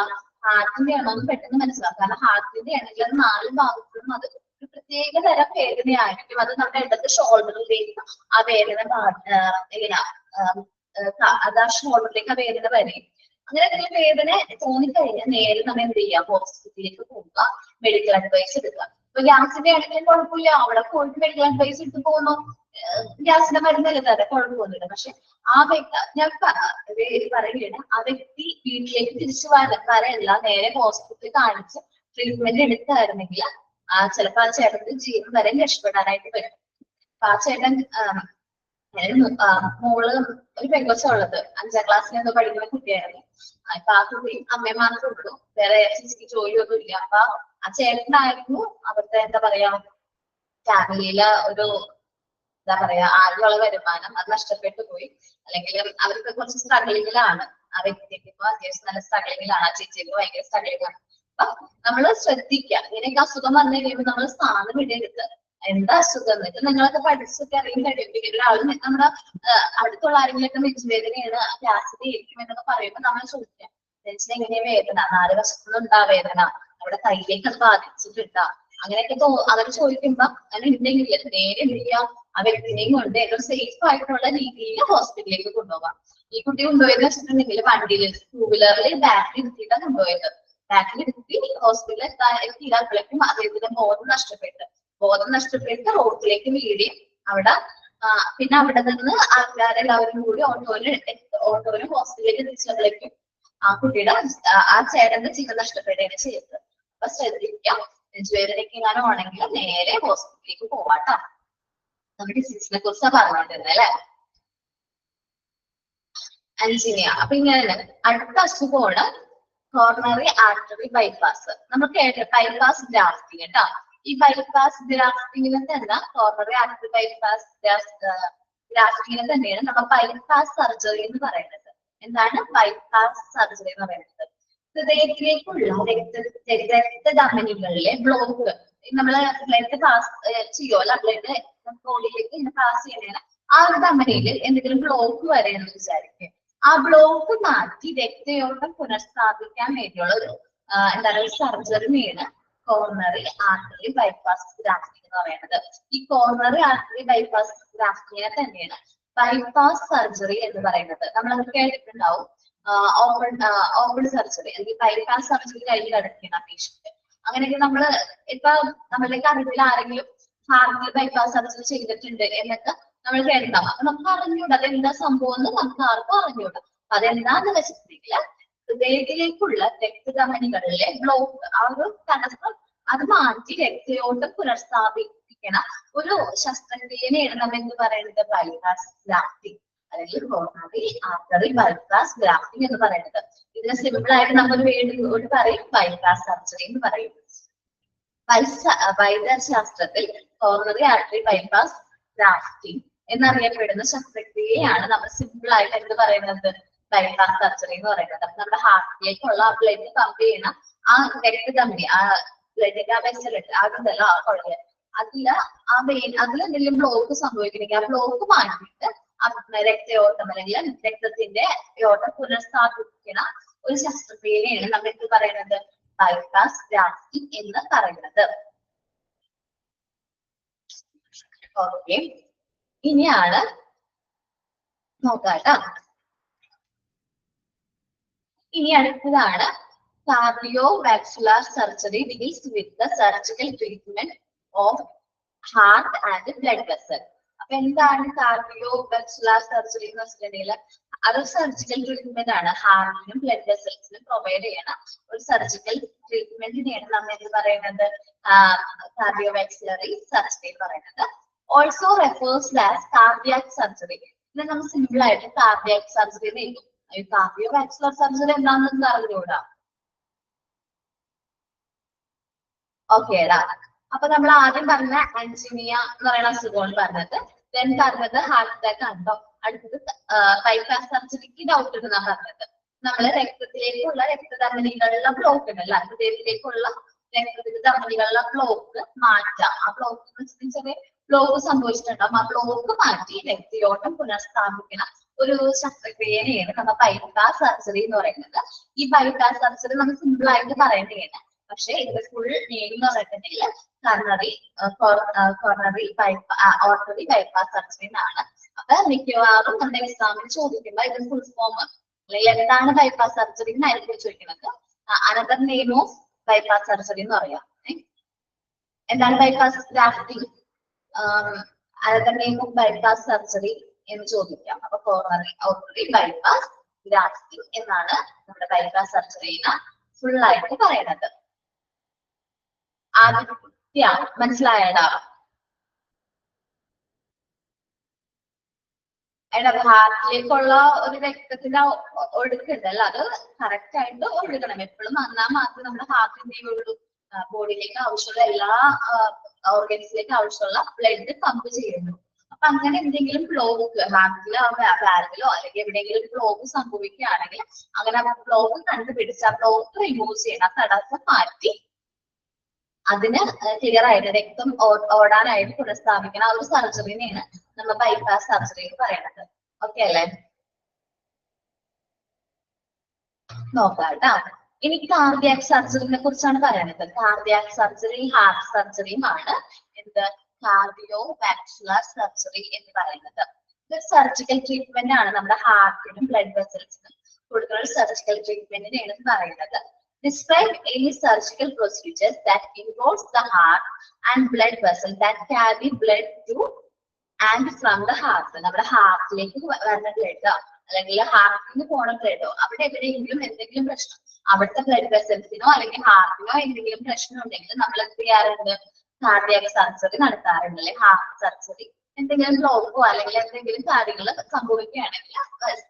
ഹാർട്ടിന്റെ ആണോ എന്ന് പെട്ടെന്ന് മനസ്സിലാക്കാം. കാരണം ഹാർട്ടിന്റെ ആണെങ്കിൽ അത് 4 ഭാഗത്തും അത് ഒരു പ്രത്യേക തരം വേദനയായിരിക്കും. അത് നമ്മുടെ ഇടത്ത് ഷോൾഡറിലേക്ക് ആ വേദന അത് ആ ഷോൾഡറിലേക്ക് ആ വേദന വരും. അങ്ങനെ എന്തെങ്കിലും വേദന തോന്നിക്കഴിഞ്ഞാൽ നേരെ നമ്മൾ എന്ത് ചെയ്യുക, ഹോസ്പിറ്റലിലേക്ക് പോവുക, മെഡിക്കൽ അഡ്വൈസ് എടുക്കുക. ഇപ്പൊ ഗ്യാസിന്റെ ആണെങ്കിലും കുഴപ്പമില്ല, അവിടെ പോയിട്ട് മെഡിക്കൽ അഡ്വൈസ് എടുത്ത് പോകുന്നു, ഗ്യാസിന്റെ മരുന്നല്ലേ തരാം, കുഴപ്പമൊന്നുമില്ല. പക്ഷെ ആ വ്യക്തി ഞാൻ പറയുകയാണ്, ആ വ്യക്തി വീട്ടിലേക്ക് തിരിച്ചു വരല്ല, നേരെ ഹോസ്പിറ്റലിൽ കാണിച്ച് ട്രീറ്റ്മെന്റ് എടുത്തായിരുന്നെങ്കിൽ ചിലപ്പോ ആ ചേട്ടന്റെ ജീവൻ വരെ രക്ഷപ്പെടാനായിട്ട് വരും. അപ്പൊ ആ ചേട്ടൻ മോള് ഒരു പെങ്കൊച്ചുള്ളത് 5ാം ക്ലാസ്സിൽ എന്തോ പഠിക്കുന്ന കുട്ടിയായിരുന്നു. അപ്പൊ ആ കുട്ടി അമ്മയെ മാത്രമേ ഉള്ളൂ, വേറെ ചേച്ചിക്ക് ജോലിയൊന്നും ഇല്ല. അപ്പൊ ആ ചേട്ടനായിരുന്നു അവിടുത്തെ എന്താ പറയാ ഫാമിലിയിലെ ഒരു എന്താ പറയാ ആളുകളുടെ വരുമാനം. അത് നഷ്ടപ്പെട്ടു പോയി. അല്ലെങ്കിൽ അവർക്ക് കുറച്ച് സ്ട്രഗിളിങ്ങിലാണ്. ആ വ്യക്തിക്ക് ഇപ്പൊ അത്യാവശ്യം നല്ല സ്ട്രഗിളിങ്ങിലാണ്, ആ ചേച്ചിക്ക് ഭയങ്കര സ്ട്രഗിളിങ്ങാണ്. അപ്പൊ നമ്മള് ശ്രദ്ധിക്കുക, ഇങ്ങനെയൊക്കെ അസുഖം വന്നു കഴിയുമ്പോൾ നമ്മൾ സ്ഥാനം വിടരുത്. എന്താ അസുഖം എന്നിട്ട് നിങ്ങളൊക്കെ പഠിച്ചൊക്കെ അറിയാൻ കഴിയുമ്പോൾ ഒരാൾ നമ്മുടെ അടുത്തുള്ള ആരെങ്കിലൊക്കെ നെഞ്ചുവേദനയാണ്, ഗ്യാസിന്റെ ആയിരിക്കും എന്നൊക്കെ പറയുമ്പോൾ നമ്മൾ ചോദിക്കാം, നെഞ്ചിന് എങ്ങനെയാ വേദന, 4 വശത്തുനിന്നുണ്ടാ വേദന, അവിടെ കയ്യിലേക്ക് അത് ബാധിച്ചിട്ടുണ്ടാ, അങ്ങനെയൊക്കെ അവർ ചോദിക്കുമ്പോ അങ്ങനെ ഉണ്ടെങ്കിൽ നേരെ എന്ത് ചെയ്യാം, ആ വ്യക്തിനെയും കൊണ്ട് ഏറ്റവും സേഫ് ആയിട്ടുള്ള രീതിയിൽ ഹോസ്പിറ്റലിലേക്ക് കൊണ്ടുപോകാം. ഈ കുട്ടി കൊണ്ടുപോയെന്ന് വെച്ചിട്ടുണ്ടെങ്കിൽ വണ്ടിയിൽ 2 വീലറിൽ ബാക്കിൽ ഇരുത്തിയിട്ടാണ് കൊണ്ടുപോയത്. ബാക്കിൽ ഇരുത്തി ഹോസ്പിറ്റലിൽ എത്തിയപ്പോഴേക്കും അദ്ദേഹത്തിന്റെ ബോധം നഷ്ടപ്പെട്ട് റോഡിലേക്ക് വീഴി. അവിടെ പിന്നെ അവിടെ നിന്ന് ആൾക്കാരെല്ലാവരും കൂടി ഓട്ടോയിലും ഹോസ്പിറ്റലിലേക്ക് തിരിച്ചപ്പോഴേക്കും ആ കുട്ടിയുടെ ആ ചേട്ടന്റെ ജീവൻ നഷ്ടപ്പെടുകയാണ് ചെയ്തത്. അപ്പൊ ശ്രദ്ധിക്കാം, നെഞ്ചുവേദനയ്ക്ക് എങ്ങാനും ആണെങ്കിൽ നേരെ ഹോസ്പിറ്റലിലേക്ക് പോവാട്ടോ. നമ്മുടെ ഡിസീസിനെ കുറിച്ചാണ് പറഞ്ഞിരുന്നത് അല്ലെ, അൻജിനിയ. അപ്പൊ ഇങ്ങനെ അടുത്ത അസുഖമാണ് കോർണറി ആർട്ടറി ബൈപ്പാസ്. നമ്മൾ കേട്ട ബൈപ്പാസ് ഗ്രാഫ്റ്റിംഗ് കേട്ടോ. ഈ ബൈപ്പാസ് ഗ്രാഫ്റ്റിംഗിനെ തന്നെ കോർണറി ആർട്ടറി ബൈപ്പാസ് ഗ്രാഫ്റ്റിംഗിനെ തന്നെയാണ് നമ്മൾ ബൈപ്പാസ് സർജറി എന്ന് പറയുന്നത്. എന്താണ് ബൈപ്പാസ് സർജറി എന്ന് പറയുന്നത്? ഹൃദയത്തിലേക്കുള്ള രക്തധമനികളിലെ ബ്ലോക്ക്, നമ്മള് ബ്ലഡ് പാസ് ചെയ്യുമല്ലോ, ബ്ലഡ് ബോഡിയിലേക്ക് ഇങ്ങനെ പാസ് ചെയ്യുന്നതിന് ആ ഒരു ധമനിയിൽ എന്തെങ്കിലും ബ്ലോക്ക് വരെയെന്ന് വിചാരിക്കും. ആ ബ്ലോക്ക് മാറ്റി രക്തയോട്ടം പുനഃസ്ഥാപിക്കാൻ വേണ്ടിയുള്ള ഒരു എന്താണ് സർജറിയാണ് കോർണറി ആർട്ടറി ബൈപ്പാസ് ഗ്രാഫ്റ്റിംഗ് എന്ന് പറയുന്നത്. ഈ കോർണറി ആർട്ടറി ബൈപ്പാസ് ഗ്രാഫ്റ്റിംഗിനെ തന്നെയാണ് ബൈപ്പാസ് സർജറി എന്ന് പറയുന്നത്. നമ്മളത് കേട്ടിട്ടുണ്ടാവും, ഓപ്പൺ സർജറി അല്ലെങ്കിൽ ബൈപ്പാസ് സർജറി കഴിഞ്ഞ് കിടക്കുന്ന പേഷ്യന്റ്. അങ്ങനെയൊക്കെ നമ്മള് ഇപ്പൊ നമ്മളുടെ അറിവിൽ ആരെങ്കിലും ഹാർട്ടിൽ ബൈപ്പാസ് സർജറി ചെയ്തിട്ടുണ്ട് എന്നൊക്കെ നമ്മൾ കേട്ടിട്ടുണ്ടാവും. അപ്പൊ നമുക്ക് അറിഞ്ഞൂടാ അതെന്താ സംഭവം എന്ന്, നമുക്ക് ആർക്കും അറിഞ്ഞൂടാ. അതെന്താന്ന് വെച്ചിട്ടുണ്ടെങ്കിൽ ഹൃദയത്തിലേക്കുള്ള രക്തധമനികളിലെ ബ്ലോക്ക്, ആ ഒരു തടസ്സം അത് മാറ്റി രക്തയോട്ടം പുനഃസ്ഥാപിക്കണ ഒരു ശസ്ത്രക്രിയനെയാണ് നമ്മൾ എന്ത് പറയുന്നത്, ബൈപ്പാസ് ഗ്രാഫ്റ്റിംഗ് അല്ലെങ്കിൽ കോർണറി ആർട്ടറി ബൈപ്പാസ് ഗ്രാഫ്റ്റിംഗ് എന്ന് പറയുന്നത്. ഇതിനെ സിമ്പിൾ ആയിട്ട് നമ്മൾ വീണ്ടും പറയും ബൈപ്പാസ് സർജറി എന്ന് പറയും. വൈദ്യശാസ്ത്രത്തിൽ കോറണറി ആർട്ടറി ബൈപ്പാസ് ഗ്രാഫ്റ്റിംഗ് എന്നറിയപ്പെടുന്ന ശസ്ത്രക്രിയയാണ് നമ്മൾ സിമ്പിൾ ആയിട്ട് എന്ത് പറയുന്നത് ബൈപ്പാസ് സർജറി എന്ന് പറയുന്നത്. അപ്പൊ നമ്മുടെ ഹാർട്ടിലേക്കുള്ള ആ ബ്ലഡ് പമ്പ് ചെയ്യണ ആ രക്തധമനി, ആ ബ്ലഡിന്റെ ആ വെസലുണ്ട് അതുണ്ടല്ലോ ആ കുഴല്, അതിലെന്തെങ്കിലും ബ്ലോക്ക് സംഭവിക്കണമെങ്കിൽ ആ ബ്ലോക്ക് മാറ്റിയിട്ട് രക്തയോട്ടം അല്ലെങ്കിൽ രക്തത്തിന്റെ ഓട്ടം പുനഃസ്ഥാപിക്കുന്ന ഒരു ശസ്ത്രക്രിയയാണ് നമ്മൾ എന്ത് പറയുന്നത് ബൈപ്പാസ് ഗ്രാഫ്റ്റിംഗ് എന്ന് പറയുന്നത്. ഓക്കെ, ഇനിയാണ് നോക്കാട്ടോ. ഇനി അടുത്തതാണ് cardiovascular surgery deals with the surgical treatment of heart and blood vessel. അപ്പൊ എന്താണ് cardiovascular surgery എന്ന് വെച്ചിട്ടുണ്ടെങ്കിൽ അത് സർജിക്കൽ ട്രീറ്റ്മെന്റ് ആണ്. ഹാർട്ടിനും ബ്ലഡ് വെസൽസിനും പ്രൊവൈഡ് ചെയ്യണ ഒരു സർജിക്കൽ ട്രീറ്റ്മെന്റിനെയാണ് നമ്മൾ എന്ത് പറയുന്നത് cardiovascular surgery പറയുന്നത്. Also refers as cardiac surgery. ഇത് നമ്മൾ സിമ്പിൾ ആയിട്ട് കാർഡിയാക് സർജറി എന്ന് എഴുതും. cardiovascular സർജറി എന്താണെന്ന് അറിഞ്ഞൂടാ. ഓക്കേടാ, അപ്പൊ നമ്മൾ ആദ്യം പറഞ്ഞ ആൻജിനിയ എന്ന് പറയുന്ന അസുഖമാണ് പറഞ്ഞത്. ദെൻ പറഞ്ഞത് ഹാർട്ട് അറ്റാക്ക് ആണോ. അടുത്തത് ബൈപ്പാസ് സർജറിക്ക് ഡൗട്ട് എന്നാണ് പറഞ്ഞത്. നമ്മള് രക്തത്തിലേക്കുള്ള രക്തധമനികളുടെ ബ്ലോക്ക് ഉണ്ടല്ല, ഹൃദയത്തിലേക്കുള്ള രക്തധമനികളുടെ ബ്ലോക്ക് മാറ്റാം. ആ ബ്ലോക്ക് എന്ന് വെച്ചിട്ടുണ്ടെങ്കിൽ ചെറിയ ബ്ലോക്ക് സംഭവിച്ചിട്ടുണ്ടാവും. ആ ബ്ലോക്ക് മാറ്റി രക്തയോട്ടം പുനഃസ്ഥാപിക്കണം ഒരു ശസ്ത്രക്രിയനെയാണ് നമ്മൾ ബൈപ്പാസ് സർജറി എന്ന് പറയുന്നത്. ഈ ബൈപ്പാസ് സർജറി നമ്മൾ സിമ്പിൾ ആയിട്ട് പറയേണ്ടതാണ്. പക്ഷെ ഇതിന്റെ ഫുൾ നെയിം എന്ന് പറഞ്ഞിട്ടുണ്ടെങ്കിൽ കോർണറി ഓർട്ടറി ബൈപ്പാസ് സർജറി എന്നാണ്. അപ്പൊ മിക്കവാറും നമ്മുടെ എക്സാമിന് ചോദിക്കുമ്പോൾ ഇത് ഫുൾ ഫോം അല്ലെങ്കിൽ എന്താണ് ബൈപ്പാസ് സർജറി എന്നായിരിക്കും ചോദിക്കുന്നത്. Another name of bypass surgery എന്ന് പറയാം. എന്താണ് bypass grafting, another name of bypass surgery എന്ന് ചോദിക്കാം. അപ്പൊ കോർണറി ഓർട്ടറി ബൈപ്പാസ് ഗ്രാഫ്റ്റിംഗ് എന്നാണ് നമ്മുടെ ബൈപ്പാസ് സർജറിന് ഫുൾ ആയിട്ട് പറയുന്നത്. ആദിത്യ മനസ്സിലായടാ? ഹാർട്ടിലേക്കുള്ള ഒരു രക്തത്തിന്റെ ഒഴുക്കുണ്ടല്ലോ, അത് കറക്റ്റ് ആയിട്ട് ഒഴുകണം. എപ്പോഴും വന്നാൽ മാത്രമേ നമ്മുടെ ഹാർട്ടിന്റെ ഉള്ളൂ ബോഡിയിലേക്ക് ആവശ്യമുള്ള എല്ലാ ഓർഗൻസിലേക്ക് ആവശ്യമുള്ള ബ്ലഡ് പമ്പ് ചെയ്യുന്നു. അപ്പൊ അങ്ങനെ എന്തെങ്കിലും ബ്ലോക്ക് ഹാർട്ടിലോ വാൽവിലോ അല്ലെങ്കിൽ എവിടെയെങ്കിലും ബ്ലോക്ക് സംഭവിക്കുകയാണെങ്കിൽ അങ്ങനെ ബ്ലോക്ക് കണ്ടുപിടിച്ച് ആ ബ്ലോക്ക് റിമൂവ് ചെയ്യണം, ആ തടസ്സം മാറ്റി അതിന് ക്ലിയർ ആയിട്ട് രക്തം ഓടാനായിട്ട് പുനഃസ്ഥാപിക്കണം. ആ ഒരു സർജറിനെയാണ് നമ്മൾ ബൈപ്പാസ് സർജറി എന്ന് പറയുന്നത്. ഓക്കെ അല്ലേ? നോക്കാട്ടോ. ഇനി കാർഡിയാക് സർജറിനെ കുറിച്ചാണ് പറയുന്നത്. കാർഡിയാക് സർജറി ഹാർട്ട് സർജറിയുമാണ് എന്ത് കാർഡിയോവാസ്കുലർ സർജറി എന്ന് പറയുന്നത്. ഇതൊരു സർജിക്കൽ ട്രീറ്റ്മെന്റ് ആണ്. നമ്മുടെ ഹാർട്ടിനും ബ്ലഡ് വെസൽസിനും കൊടുക്കുന്ന സർജിക്കൽ ട്രീറ്റ്മെന്റിനെയാണ് പറയുന്നത്. Describe any surgical procedures that involves the heart and blood vessel that carry blood to and from the heart. നമ്മുടെ ഹാർട്ടിലേക്ക് വരുന്ന ബ്ലഡോ അല്ലെങ്കിൽ ഹാർട്ടിന് പോണ ബ്ലഡോ അവിടെ എവിടെയെങ്കിലും എന്തെങ്കിലും പ്രശ്നം അവിടുത്തെ ബ്ലഡ് വെസൽസിനോ അല്ലെങ്കിൽ ഹാർട്ടിനോ എന്തെങ്കിലും പ്രശ്നം ഉണ്ടെങ്കിൽ നമ്മൾ എന്ത് ചെയ്യാറുണ്ട് കാർഡിയാക് സർജറി നടത്താറുണ്ട്. അല്ലെ ഹാർട്ട് സർജറി എന്തെങ്കിലും ബ്ലോക്കോ അല്ലെങ്കിൽ എന്തെങ്കിലും കാര്യങ്ങൾ സംഭവിക്കുകയാണെങ്കിൽ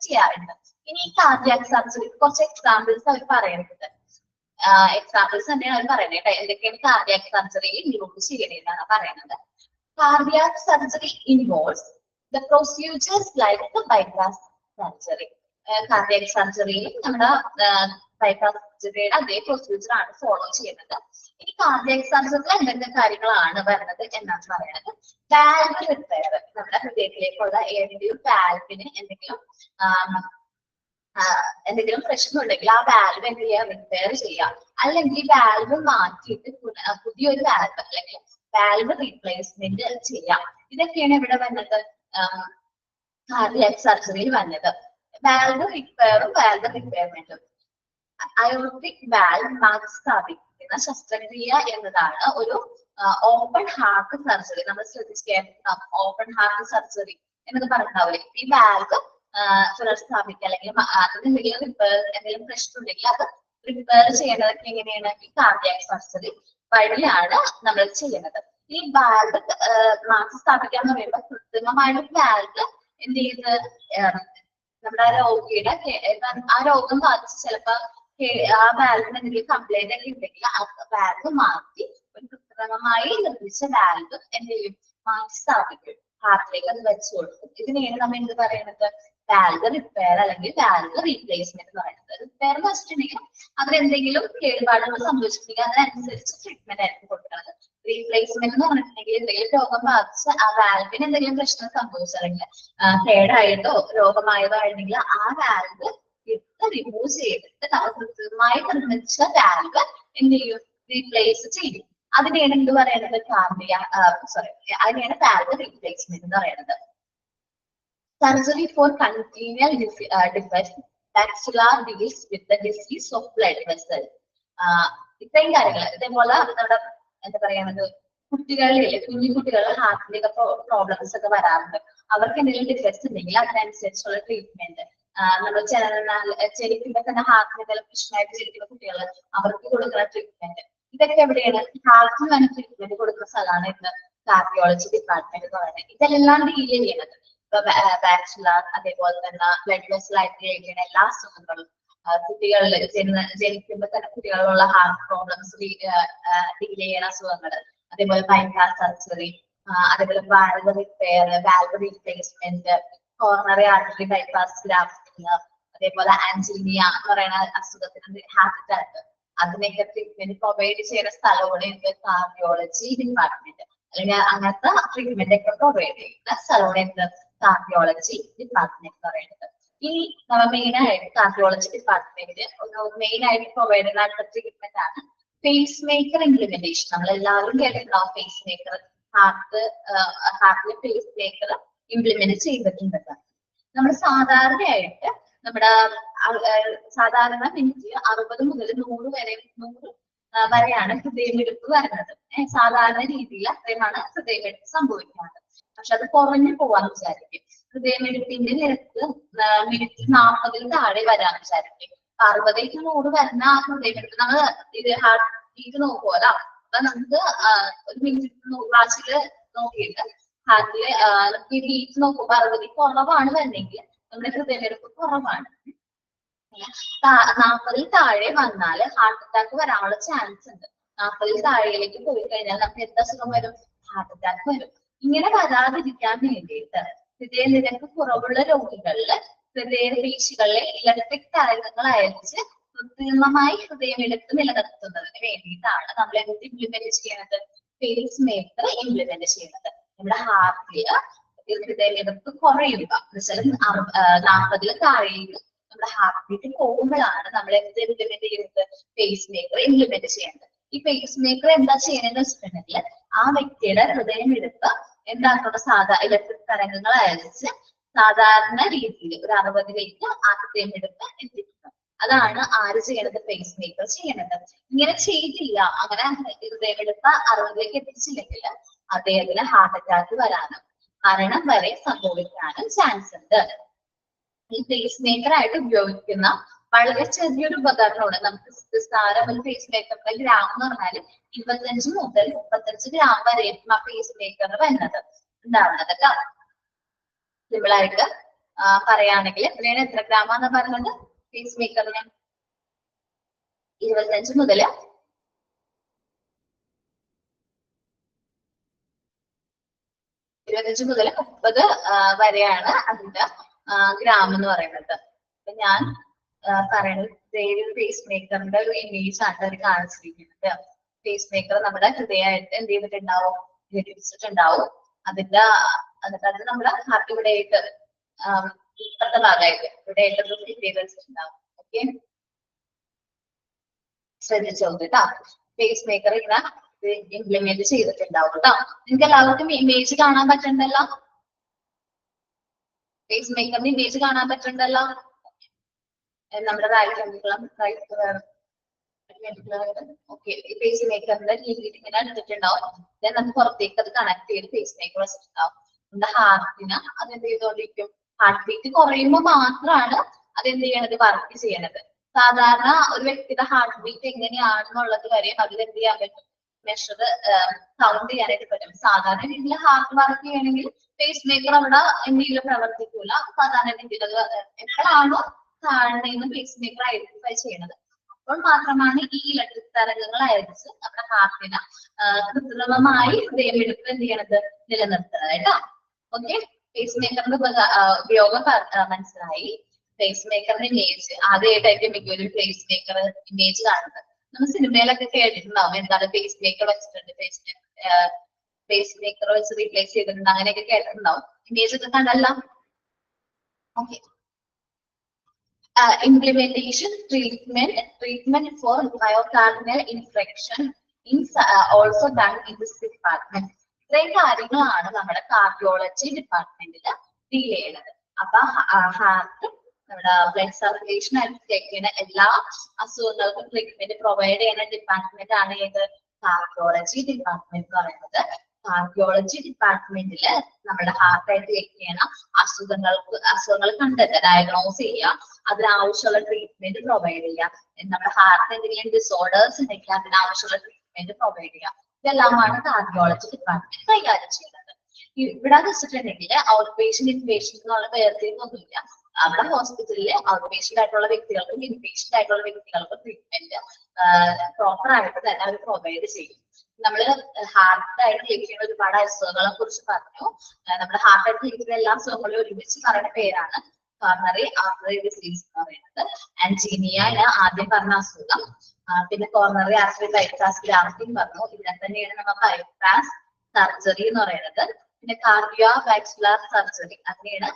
ചെയ്യാറുണ്ട്. ഇനി ഈ കാർഡിയാക് സർജറി കുറച്ച് എക്സാമ്പിൾസ് അവർ പറയുന്നത്. എക്സാമ്പിൾസ് തന്നെയാണ് അവർ പറയുന്നത്. എന്തൊക്കെയാണ് കാർഡിയാക് സർജറിയിൽ യൂസ് ചെയ്യണമെന്നാണ് പറയുന്നത്. Cardiac surgery involves the procedures like the bypass surgery. Cardiac സർജറിയിൽ നമ്മുടെ ബൈപ്പാസ് സർജറിയുടെ അതേ പ്രൊസീജിയർ ആണ് ഫോളോ ചെയ്യുന്നത്. ഇനി കാർഡിയാക് സർജറിയിൽ എന്തൊക്കെ കാര്യങ്ങളാണ് വരുന്നത് എന്നാണ് പറയുന്നത്. വാൽവ് റിപ്പയർ, നമ്മുടെ ഹൃദയത്തിലേക്കുള്ള ഏതെങ്കിലും വാൽവിന് എന്തെങ്കിലും പ്രശ്നം ഉണ്ടെങ്കിൽ ആ വാൽവ് എന്ത് ചെയ്യാം റിപ്പയർ ചെയ്യാം. അല്ലെങ്കിൽ വാൽവ് മാറ്റിയിട്ട് പുതിയൊരു വാൽവ് അല്ലെങ്കിൽ വാൽവ് റീപ്ലേസ്മെന്റ് ചെയ്യാം. ഇതൊക്കെയാണ് ഇവിടെ വന്നത് കാർഡിയാക് സർജറിയിൽ വന്നത്. വാൽവ് റിപ്പയറും വാൽവ് റിപ്പയർമെന്റും. അയോർട്ടിക് വാൽവ് മാറ്റിസ്ഥാപിക്കുന്ന ശസ്ത്രക്രിയ എന്നതാണ് ഒരു ഓപ്പൺ ഹാർട്ട് സർജറി. നമ്മൾ ശ്രദ്ധിക്കേണ്ട ഓപ്പൺ ഹാർട്ട് സർജറി എന്നത് പറഞ്ഞിട്ടുണ്ടാവില്ലേ. ഈ വാൽവ് പുനഃസ്ഥാപിക്കുക അല്ലെങ്കിൽ അതിന് എന്തെങ്കിലും പ്രശ്നം ഉണ്ടെങ്കിൽ അത് റിപ്പയർ ചെയ്യേണ്ടതൊക്കെ എങ്ങനെയാണ് ഈ കാർഡിയാക് സർജറി വഴിയാണ് നമ്മൾ ചെയ്യുന്നത്. ഈ വാൽവ് മാറ്റി സ്ഥാപിക്കുക എന്ന് പറയുമ്പോൾ കൃത്രിമമായിട്ട് വാൽവ് എന്ത് ചെയ്യുന്നത് നമ്മുടെ ആ രോഗിയുടെ ആ രോഗം ബാധിച്ച് ചിലപ്പോ ആ വാൽവിന് എന്തെങ്കിലും കംപ്ലൈന്റ് ഒക്കെ ഉണ്ടെങ്കിൽ ആ വാൽവ് മാറ്റി ഒരു കൃത്രിമമായി നിർമ്മിച്ച വാൽവ് എന്ത് ചെയ്യും മാറ്റി സ്ഥാപിക്കും, ഹാർട്ടിലേക്ക് അത് വെച്ചു കൊടുക്കും. ഇതിനെയാണ് നമ്മൾ എന്ത് പറയുന്നത്, വാൽവ് റിപ്പയർ അല്ലെങ്കിൽ വാൽവ് റീപ്ലേസ്മെന്റ് എന്ന് പറയുന്നത്. റിപ്പയർ എന്ന് വെച്ചിട്ടുണ്ടെങ്കിൽ അതിനെന്തെങ്കിലും കേടുപാടുകൾ സംഭവിച്ചിട്ടുണ്ടെങ്കിൽ അതിനനുസരിച്ച് ട്രീറ്റ്മെന്റ് ആയിരിക്കും കൊടുക്കുന്നത്. റീപ്ലേസ്മെന്റ് എന്ന് പറഞ്ഞിട്ടുണ്ടെങ്കിൽ എന്തെങ്കിലും രോഗം ബാധിച്ച് ആ വാൽവിന് എന്തെങ്കിലും പ്രശ്നം സംഭവിച്ചല്ലെങ്കിൽ കേടായിട്ടോ രോഗമായതോ ആയിരുന്നെങ്കിൽ ആ വാൽവ് റിമൂവ് ചെയ്തിട്ട് നമ്മൾ കൃത്യമായി നിർമ്മിച്ച വാൽവ് എന്ത് ചെയ്യും, റീപ്ലേസ് ചെയ്യും. അതിനെയാണ് എന്ത് പറയുന്നത്, അതിനെയാണ് വാൽവ് റീപ്ലേസ്മെന്റ് എന്ന് പറയുന്നത്. Surgery four continual defect vascular deals with the disease of blood vessel. ഇത്രയും കാര്യങ്ങൾ. ഇതേപോലെ നമ്മുടെ എന്താ പറയുന്നത്, കുട്ടികളിലെ കുഞ്ഞുകുട്ടികളുടെ ഹാർട്ടിലേക്ക് പ്രോബ്ലംസ് ഒക്കെ വരാറുണ്ട്. അവർക്ക് എന്തെങ്കിലും ഡിഫക്ട്സ് ഉണ്ടെങ്കിൽ അതിനനുസരിച്ചുള്ള ട്രീറ്റ്മെന്റ് നമ്മൾ ജനിക്കുമ്പോ തന്നെ ഹാർട്ടിന് എന്തെങ്കിലും പ്രശ്നമായിട്ട് ജനിക്കുന്ന കുട്ടികൾ അവർക്ക് കൊടുക്കുന്ന ട്രീറ്റ്മെന്റ് ഇതൊക്കെ എവിടെയാണ്, ഹാർട്ടിന് തന്നെ ട്രീറ്റ്മെന്റ് കൊടുക്കുന്ന സ്ഥലമാണ് ഇന്ന് കാർഡിയോളജി ഡിപ്പാർട്ട്മെന്റ് എന്ന് പറയുന്നത്. ഇതെല്ലാം ഡീൽ ചെയ്യുന്നത് ബാച്ചുലർ അതേപോലെ തന്നെ ബ്ലഡ് വെസൽ ആയിട്ട് കഴിക്കുന്ന എല്ലാ അസുഖങ്ങളും കുട്ടികളിൽ ജനിക്കുമ്പോൾ തന്നെ കുട്ടികളിലുള്ള ഹാർട്ട് പ്രോബ്ലംസ് ഡീൽ ചെയ്യുന്ന അസുഖങ്ങൾ, അതേപോലെ ബൈപ്പാസ് സർജറി, അതേപോലെ valve repair, valve replacement, coronary artery bypass grafting, അതേപോലെ ആൻജിനിയ എന്ന് പറയുന്ന അസുഖത്തിന് ഹാർട്ട് അറ്റാക്ക്, അതിനൊക്കെ ട്രീറ്റ്മെന്റ് പ്രൊവൈഡ് ചെയ്യുന്ന സ്ഥലമാണ് എന്ത് കാർഡിയോളജി ഡിപ്പാർട്ട്മെന്റ്, അല്ലെങ്കിൽ അങ്ങനത്തെ ട്രീറ്റ്മെന്റ് ഒക്കെ പ്രൊവൈഡ് ചെയ്യുന്ന സ്ഥലമാണ് എന്ത് കാർഡിയോളജി ഡിപ്പാർട്ട്മെന്റ് എന്ന് പറയുന്നത്. ഇനി നമ്മൾ മെയിൻ ആയിട്ട് കാർഡിയോളജി ഡിപ്പാർട്ട്മെന്റ് മെയിൻ ആയിട്ട് പ്രൊവൈഡ് ചെയ്യുന്ന അടുത്ത ട്രീറ്റ്മെന്റ് ആണ് പേസ് മേക്കർ ഇംപ്ലിമെന്റേഷൻ. നമ്മൾ എല്ലാവരും കേട്ടിട്ടുണ്ടാവും പേസ് മേക്കർ, ഹാർട്ടിലെ പേസ് മേക്കർ ഇംപ്ലിമെന്റ് ചെയ്തിട്ടുണ്ട്. നമ്മൾ സാധാരണയായിട്ട് നമ്മുടെ സാധാരണ മിനിറ്റ് 60 മുതൽ 100 വരെയാണ് ഹൃദയമിടിപ്പ് വരുന്നത്. സാധാരണ രീതിയിൽ അത്രയുമാണ് ഹൃദയമിടിപ്പ് സംഭവിക്കുന്നത്. പക്ഷെ അത് കുറഞ്ഞു പോവാന്ന് വിചാരിക്കും. ഹൃദയമിടിപ്പിന്റെ നിരക്ക് മിനിറ്റ് 40 താഴെ വരാന്ന് വിചാരിക്കും. 60-100 വരുന്ന ഹൃദയമിടിപ്പ് നമ്മൾ ഇത് ഹാർട്ട് ബീറ്റ് നോക്കുമല്ലോ. അപ്പൊ നമുക്ക് ഒരു മിനിറ്റ് ക്ലാസ്സിൽ നോക്കിയിട്ട് ഹാർട്ടില് നമുക്ക് ഈ ബീറ്റ് നോക്കുമ്പോൾ 60 കുറവാണ് വരുന്നെങ്കിൽ നമ്മുടെ ഹൃദയമിടിപ്പ് കുറവാണ്. 40 താഴെ വന്നാൽ ഹാർട്ട് അറ്റാക്ക് വരാനുള്ള ചാൻസ് ഉണ്ട്. 40 താഴേക്ക് പോയി കഴിഞ്ഞാൽ നമുക്ക് എന്ത് അസുഖം വരും, ഹാർട്ട് അറ്റാക്ക് വരും. ഇങ്ങനെ വരാതിരിക്കാൻ വേണ്ടിയിട്ട് ഹൃദയനിരക്ക് കുറവുള്ള രോഗികളിൽ ഹൃദയപേശികളിലെ ഇലക്ട്രിക് തരംഗങ്ങൾ അയച്ച് കൃത്രിമമായി ഹൃദയമിടിപ്പ് നിലനിർത്തുന്നതിന് വേണ്ടിയിട്ടാണ് നമ്മൾ എന്ത് ഇംപ്ലിമെന്റ് ചെയ്യുന്നത്, പേസ് മേക്കർ ഇംപ്ലിമെന്റ് ചെയ്യുന്നത്. നമ്മുടെ ഹാർട്ടില് ഹൃദയമിടിപ്പ് കുറയുക എന്നുവെച്ചാൽ 40 താഴേക്ക് നമ്മുടെ ഹാർട്ട് ബീറ്റ് പോകുമ്പോഴാണ് നമ്മൾ എന്ത് ഇംപ്ലിമെന്റ് ചെയ്യുന്നത്, പേസ് മേക്കർ ഇംപ്ലിമെന്റ് ചെയ്യുന്നത്. ഈ പേസ് മേക്കർ എന്താ ചെയ്യണമെന്ന് വെച്ചിട്ടുണ്ടെങ്കിൽ ആ വ്യക്തിയുടെ ഹൃദയമിടിപ്പ് എന്താക്കുന്ന ഇലക്ട്രിക് തരംഗങ്ങൾ അയച്ച് സാധാരണ രീതിയിൽ ഒരു 60ലേക്ക് ആ ഹൃദയമിടിപ്പ് എത്തിക്കുന്നത്. അതാണ് ആര് ചെയ്യണത്, പേസ് മേക്കർ ചെയ്യണത്. ഇങ്ങനെ ചെയ്തില്ല, അങ്ങനെ ഹൃദയമിടിപ്പ് 60ലേക്ക് എത്തിച്ചില്ലെങ്കിൽ അദ്ദേഹത്തിന് ഹാർട്ട് അറ്റാക്ക് വരാനും മരണം വരെ സംഭവിക്കാനും ചാൻസ് ഉണ്ട്. ഈ പേസ് മേക്കർ ആയിട്ട് ഉപയോഗിക്കുന്ന വളരെ ചെറിയൊരു ഉപകരണമാണ്. നമുക്ക് നിസ്സാരം ഒരു പേസ് മേക്കറിന്റെ ഗ്രാം എന്ന് പറഞ്ഞാൽ 25 മുതൽ 35 ഗ്രാം വരെ ആ പേസ് മേക്കർ വരുന്നത് ഉണ്ടാവുന്നത് കേട്ടോ. സിമ്പിൾ ആയിട്ട് പറയുകയാണെങ്കിൽ എത്ര ഗ്രാമാന്ന് പറഞ്ഞത് പേസ് മേക്കറിന് 25 മുതൽ 30 വരെയാണ് അതിന്റെ ഗ്രാം എന്ന് പറയുന്നത്. അപ്പൊ ഞാൻ പറയുന്നത് പേസ് മേക്കറിന്റെ ഒരു ഇമേജ് ആണ് അവർ കാണിച്ചിരിക്കുന്നത്. പേസ് മേക്കർ നമ്മുടെ ഹൃദയമായിട്ട് എന്ത് ചെയ്തിട്ടുണ്ടാവും, ഘടിപ്പിച്ചിട്ടുണ്ടാവും. എന്നിട്ട് അത് നമ്മുടെ ഹാർട്ട് ഇവിടെയായിട്ട് ഇപ്പത്തെ ഭാഗമായിട്ട് ഇവിടെയായിട്ട് ഫിറ്റ് ചെയ്ത് വെച്ചിട്ടുണ്ടാവും. ഓക്കെ, ശ്രദ്ധിച്ചോ കേട്ടോ. പേസ് മേക്കർ ഇങ്ങനെ ഇംപ്ലിമെന്റ് ചെയ്തിട്ടുണ്ടാവും കേട്ടോ. നിങ്ങൾക്ക് എല്ലാവർക്കും ഇമേജ് കാണാൻ പറ്റണ്ടല്ലോ, പേസ് മേക്കറിന്റെ ഇമേജ് കാണാൻ പറ്റണ്ടല്ലോ. നമ്മുടെ ഓക്കെ, പേസ് മേക്കറിന്റെ രീതിയിൽ ഇങ്ങനെ എടുത്തിട്ടുണ്ടാവും. നമുക്ക് പുറത്തേക്ക് അത് കണക്ട് ചെയ്ത് പേസ് മേക്കർ വെച്ചിട്ടുണ്ടാവും. നമ്മുടെ ഹാർട്ടിന് അത് എന്ത് ചെയ്തോണ്ടിരിക്കും, ഹാർട്ട് ബീറ്റ് കുറയുമ്പോൾ മാത്രമാണ് അതെന്ത് ചെയ്യണത്, വർക്ക് ചെയ്യണത്. സാധാരണ ഒരു വ്യക്തിയുടെ ഹാർട്ട് ബീറ്റ് എങ്ങനെയാണെന്നുള്ളത് വരെ അതിൽ എന്ത് ചെയ്യാൻ പറ്റും, മെഷർ കൗണ്ട് ചെയ്യാനായിട്ട് പറ്റും. സാധാരണ രീതിയിൽ ഹാർട്ട് വർക്ക് ചെയ്യണമെങ്കിൽ പേസ് മേക്കർ അവിടെ എന്തെങ്കിലും പ്രവർത്തിക്കൂല. സാധാരണ രീതിയിൽ അത് എപ്പോഴാണോ താഴ്ന്നതെന്ന് പേസ് മേക്കർ ഐഡന്റിഫൈ ചെയ്യുന്നത് അപ്പോൾ മാത്രമാണ് ഈ ഇലക്ട്രിക് തരംഗങ്ങൾ അയച്ച് നമ്മുടെ ഹാർട്ടിന് കൃത്രിമമായി ഹൃദയമിടിപ്പ് എന്ത് ചെയ്യണത് നിലനിർത്തുന്നത് കേട്ടോ. ഓക്കെ, പേസ് മേക്കറിന്റെ ഉപയോഗം മനസ്സിലായി. പേസ് മേക്കറിന്റെ ഇമേജ് ആദ്യമായിട്ടായിരിക്കും മിക്കവരും പേസ് മേക്കർ ഇമേജ് കാണുന്നത്. നമ്മൾ സിനിമയിലൊക്കെ കേട്ടിട്ടുണ്ടാവും എന്താണ് പേസ് മേക്കർ വെച്ചിട്ടുണ്ട്, പേസ് മേക്കർ വെച്ച് റീപ്ലേസ് ചെയ്തിട്ടുണ്ട്, അങ്ങനെയൊക്കെ കേട്ടിട്ടുണ്ടാവും. ഇമേജ് ഒക്കെ കണ്ടല്ല. Okay, implementation treatment for myocardial infarction is also done in this department. ഇത്രയും കാര്യങ്ങളാണ് നമ്മുടെ കാർഡിയോളജി ഡിപ്പാർട്ട്മെന്റിൽ ഡീൽ ചെയ്യുന്നത്. അപ്പൊ ഹാർട്ട് നമ്മുടെ ബ്ലഡ് സർക്കുലേഷൻ അനുസരിക്കുന്ന എല്ലാ അസുഖങ്ങൾക്കും ട്രീറ്റ്മെന്റ് പ്രൊവൈഡ് ചെയ്യുന്ന ഡിപ്പാർട്ട്മെന്റ് ആണ് ഏത് കാർഡിയോളജി ഡിപ്പാർട്ട്മെന്റ് എന്ന് പറയുന്നത്. കാർഡിയോളജി ഡിപ്പാർട്ട്മെന്റില് നമ്മുടെ ഹാർട്ടായിട്ട് ചെയ്യുന്ന അസുഖങ്ങൾ കണ്ടെത്തുക, ഡയഗ്നോസ് ചെയ്യുക, അതിനാവശ്യമുള്ള ട്രീറ്റ്മെന്റ് പ്രൊവൈഡ് ചെയ്യുക. നമ്മുടെ ഹാർട്ടിന് എന്തെങ്കിലും ഡിസോർഡേഴ്സ് ഉണ്ടെങ്കിൽ അതിനാവശ്യമുള്ള ട്രീറ്റ്മെന്റ് പ്രൊവൈഡ് ചെയ്യുക. ഇതെല്ലാമാണ് കാർഡിയോളജി ഡിപ്പാർട്ട്മെന്റ് കൈകാര്യം ചെയ്യുന്നത്. ഇവിടെ വെച്ചിട്ടുണ്ടെങ്കിൽ ഔട്ട് പേഷ്യന്റ് ഇൻപേഷ്യന്റ് എന്നുള്ള വേർതിരിവൊന്നുമില്ല. നമ്മുടെ ഹോസ്പിറ്റലില് ഔട്ട് പേഷ്യന്റ് ആയിട്ടുള്ള വ്യക്തികൾക്കും ഇൻപേഷ്യന്റ് ആയിട്ടുള്ള വ്യക്തികൾക്കും ട്രീറ്റ്മെന്റ് പ്രോപ്പർ ആയിട്ട് തന്നെ അവർ പ്രൊവൈഡ് ചെയ്യും. നമ്മള് ഹാർട്ടായിട്ട് ലഭിക്കുന്ന ഒരുപാട് അസുഖങ്ങളെ കുറിച്ച് പറഞ്ഞു. നമ്മുടെ ഹാർട്ടായിട്ട് ലഭിക്കുന്ന എല്ലാ അസുഖങ്ങളും ഒരുമിച്ച് പറയുന്ന പേരാണ് കോർണറി ആർട്ടറി ഡിസീസ് എന്ന് പറയുന്നത്. ആൻജീനിയ ആദ്യം പറഞ്ഞ അസുഖം, പിന്നെ കോർണറി ആർട്ടറി ബൈപ്പാസ് ഗ്രാഫ്റ്റിംഗ് പറഞ്ഞു. ഇവിടെ തന്നെയാണ് നമ്മൾ ബൈപ്പാസ് സർജറി എന്ന് പറയുന്നത്. പിന്നെ കാർഡിയോ വാസ്കുലർ സർജറി, അതിനെയാണ്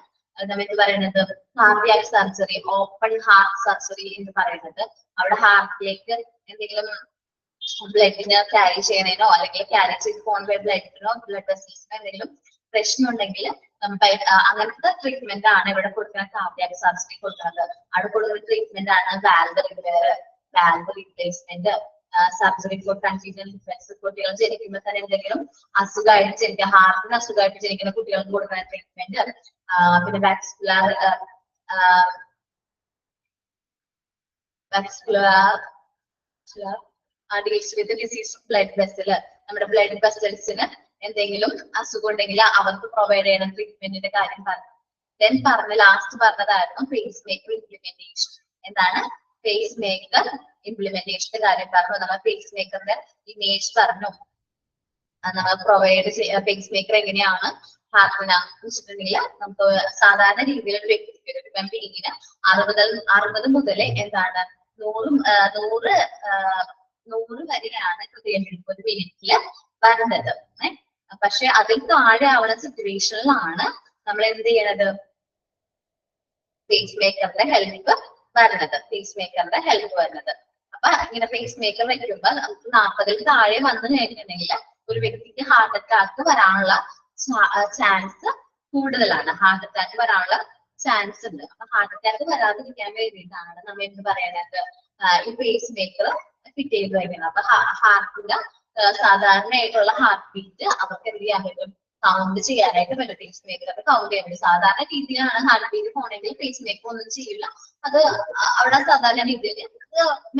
നമുക്ക് പറയുന്നത് cardiac surgery, open heart surgery എന്ന് പറയുന്നത്. അവിടെ ഹാർട്ടിലേക്ക് എന്തെങ്കിലും ബ്ലഡിന് ക്യാരി ചെയ്യുന്നതിനോ അല്ലെങ്കിൽ ക്യാരി ചെയ്ത് പോകുന്ന ബ്ലഡിനോ ബ്ലഡ് വെസൽസിനോ എന്തെങ്കിലും പ്രശ്നം ഉണ്ടെങ്കിൽ അങ്ങനത്തെ ട്രീറ്റ്മെന്റ് ആണ് ഇവിടെ കൊടുക്കുന്ന കാർഡിയാക് സർജറി കൊടുക്കുന്നത്. അവിടെ കൊടുക്കുന്ന ട്രീറ്റ്മെന്റ് ആണ് valve replacement, surgery four congenial defence. കുട്ടികൾ ജനിക്കുമ്പോൾ തന്നെ എന്തെങ്കിലും അസുഖമായിട്ട് ജനിക്കുക, ഹാർട്ടിന് അസുഖമായിട്ട് ജനിക്കുന്ന കുട്ടികൾക്ക് കൊടുക്കുന്ന ട്രീറ്റ്മെന്റ്. പിന്നെ vascular deals with disease blood vessel, നമ്മുടെ ബ്ലഡ് വെസൽസിന് എന്തെങ്കിലും അസുഖം ഉണ്ടെങ്കിൽ അവർക്ക് പ്രൊവൈഡ് ചെയ്യുന്ന ട്രീറ്റ്മെന്റിന്റെ കാര്യം പറഞ്ഞു. ദെൻ ലാസ്റ്റ് പറഞ്ഞതായിരുന്നു പേസ് മേക്കർ ഇംപ്ലിമെന്റേഷൻ. എന്താണ് പേസ് മേക്കർ ഇംപ്ലിമെന്റേഷന്റെ കാര്യം പറഞ്ഞു. നമ്മൾ പേസ് മേക്കറിന്റെ ഇമേജ് പറഞ്ഞു. നമ്മൾ പ്രൊവൈഡ് ചെയ്യുക പേസ് മേക്കർ എങ്ങനെയാണ് ഹാർട്ടിന് വെച്ചിട്ടുണ്ടെങ്കിൽ നമുക്ക് സാധാരണ രീതിയിൽ ഒരു വ്യക്തിക്ക് ഒരു ബീങ്ങിന് 60 മുതൽ എന്താണ് 100 വരെയാണ് ഹൃദയമിടിപ്പ് ഒരു മിനിറ്റില് വരുന്നത്. പക്ഷെ അതിൽ താഴെ ആവുന്ന സിറ്റുവേഷനിലാണ് നമ്മൾ എന്ത് ചെയ്യണത്, പേസ് മേക്കറിന്റെ ഹെൽപ്പ് വരുന്നത്. അപ്പൊ ഇങ്ങനെ പേസ് മേക്കർ വെക്കുമ്പോ നമുക്ക് 40-ൽ താഴെ വന്നു കഴിഞ്ഞിട്ടുണ്ടെങ്കിൽ ഒരു വ്യക്തിക്ക് ഹാർട്ട് അറ്റാക്ക് വരാനുള്ള ചാൻസ് കൂടുതലാണ്. ഹാർട്ട് അറ്റാക്ക് വരാനുള്ള ചാൻസ് ഉണ്ട്. അപ്പൊ ഹാർട്ട് അറ്റാക്ക് വരാതിരിക്കാൻ വേണ്ടിയിട്ടാണ് നമ്മൾ എന്ത് പറയുന്നത്, ഈ പേസ് മേക്കർ ഫിറ്റ് ചെയ്ത് വയ്ക്കുന്നത്. അപ്പൊ ഹാർട്ടിന്റെ സാധാരണയായിട്ടുള്ള ഹാർട്ട് ബീറ്റ് അവർക്ക് എന്ത് ചെയ്യാൻ പറ്റും, കൗണ്ട് ചെയ്യാനായിട്ട് പറ്റും. പേസ് മേക്കർ ഒക്കെ കൗണ്ട് ചെയ്യാൻ പറ്റും. സാധാരണ രീതിയിലാണ് ഹാർട്ട് ബീറ്റ് പോണെങ്കിൽ പേസ് മേക്കർ ഒന്നും ചെയ്യില്ല. അത് അവിടെ സാധാരണ രീതിയിൽ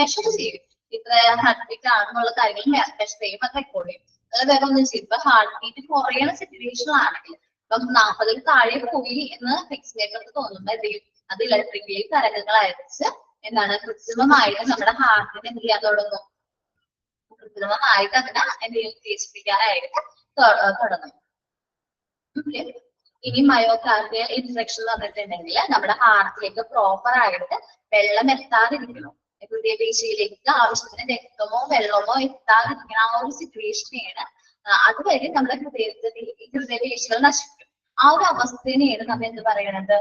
മെഷർ ചെയ്യും. ഇത്ര ഹാർട്ട് ബീറ്റ് ആണെന്നുള്ള കാര്യങ്ങൾ മെഷർ ചെയ്യും, അത് റെക്കോർഡ് ചെയ്യും. അത് വേറെ ഒന്നും ചെയ്യും. ഇപ്പൊ ഹാർട്ട് ബീറ്റ് കുറയുന്ന സിറ്റുവേഷൻ ആണെങ്കിൽ ഇപ്പം 40-ൽ താഴെ പോയി എന്ന് പേസ് മേക്കർക്ക് തോന്നുമ്പോ എന്ത് ചെയ്യും, അത് ഇലക്ട്രിക്കലി തരംഗങ്ങൾ അയച്ച് എന്താണ് കൃത്രിമമായിട്ട് നമ്മുടെ ഹാർട്ടിനെ എന്ത് ചെയ്യാൻ തുടങ്ങും, കൃത്രിമമായിട്ട് അതിനെ എന്തെങ്കിലും ഉത്തേജിപ്പിക്കാനായിട്ട് തുടങ്ങും. ഇനി മയോകാർഡിയൽ ഇൻഫെക്ഷൻ എന്ന് പറഞ്ഞിട്ടുണ്ടെങ്കിൽ നമ്മുടെ ഹാർട്ടിലേക്ക് പ്രോപ്പർ ആയിട്ട് വെള്ളം എത്താതിരിക്കണം. ഹൃദയപേശിയിലേക്ക് ആവശ്യത്തിന് രക്തമോ വെള്ളമോ എത്താതിരിക്കണം. ആ ഒരു സിറ്റുവേഷനെയാണ് അതുവരെ നമ്മുടെ ഹൃദയപേശികൾ നശിക്കും. ആ ഒരു അവസ്ഥേനെയാണ് നമ്മൾ എന്ത് പറയണത്,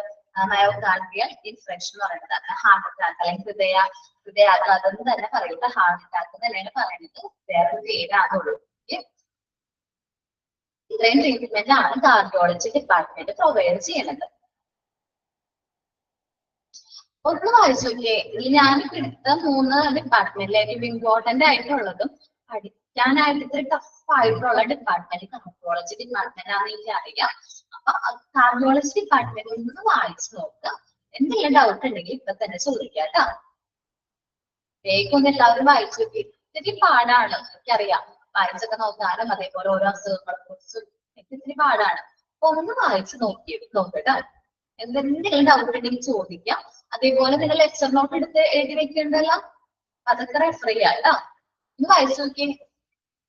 മയോകാർഡിയൽ ഇൻഫെക്ഷൻ എന്ന് പറയുന്നത്. അങ്ങനെ ഹാർട്ട് അറ്റാക്ക് അല്ലെങ്കിൽ ഹൃദയാഘാതം എന്ന് തന്നെ പറയുന്നത് ഹാർട്ട് അറ്റാക്ക് തന്നെയാണ് പറയുന്നത്, വേറൊരു പേരാണുള്ളൂ. ഇത്രയും ട്രീറ്റ്മെന്റ് ആണ് കാർഡിയോളജി ഡിപ്പാർട്ട്മെന്റ് പ്രൊവൈഡ് ചെയ്യുന്നത്. ഒന്ന് വായിച്ചു നോക്കിയേ, ഞാൻ എടുത്ത 3 ഡിപ്പാർട്ട്മെന്റിൽ ഏറ്റവും ഇമ്പോർട്ടന്റ് ആയിട്ടുള്ളതും പഠിക്കാനായിട്ട് ഇത്തിരി ടഫ് ആയിട്ടുള്ള ഡിപ്പാർട്ട്മെന്റ് കാർഡിയോളജി ഡിപ്പാർട്ട്മെന്റ് ആണെന്ന് എനിക്ക് അറിയാം. അപ്പൊ കാർഡിയോളജി ഡിപ്പാർട്ട്മെന്റ് ഒന്ന് വായിച്ചു നോക്കുക. എന്തെങ്കിലും ഡൗട്ട് ഉണ്ടെങ്കിൽ ഇപ്പൊ തന്നെ ചോദിക്കാം കേട്ടോ. വേഗം ഒന്ന് എല്ലാവരും വായിച്ചു നോക്കി. ഇത്തിരി പാടാണ്, എനിക്കറിയാം. വായിച്ചൊക്കെ നോക്കാനും അതേപോലെ ഓരോ അസുഖങ്ങളെ കുറിച്ചും ഇത്തിരി പാടാണ്. ഒന്ന് വായിച്ച് നോക്കട്ടോ. എന്തെങ്കിലും ഡൗട്ട് ഉണ്ടെങ്കിൽ ചോദിക്കാം. അതേപോലെ നിങ്ങൾ ലെക്ചർ നോട്ട് എടുത്ത് എഴുതി വെക്കേണ്ടല്ലോ, അതൊക്കെ റെഫർ ചെയ്യാം കേട്ടോ. ഒന്ന് വായിച്ചു നോക്കി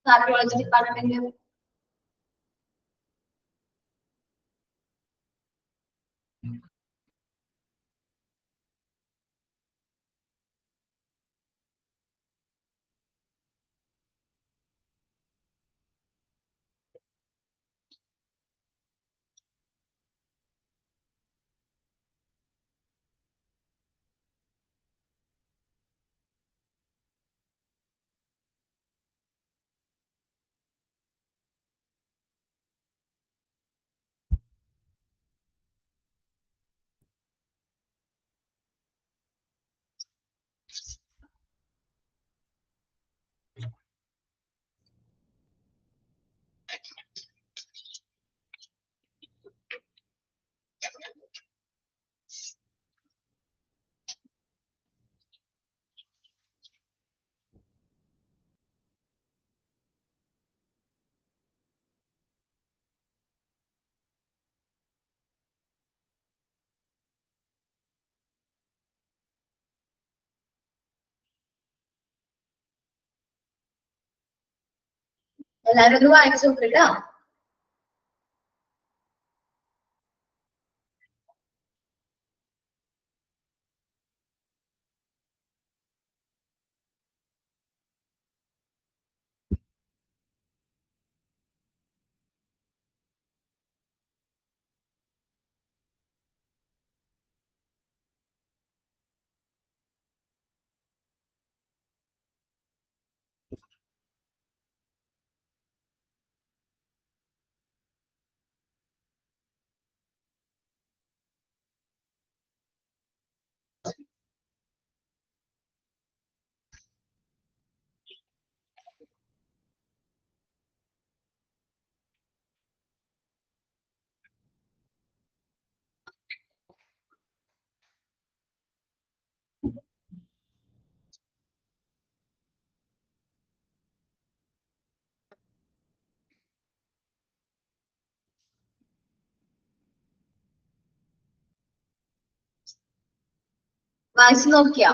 കാർഡിയോളജി ഡിപ്പാർട്ട്മെന്റ്. എല്ലാരും ഒന്ന് വായിച്ചു നോക്കിട്ടോ. വായിച്ചു നോക്കിയാ?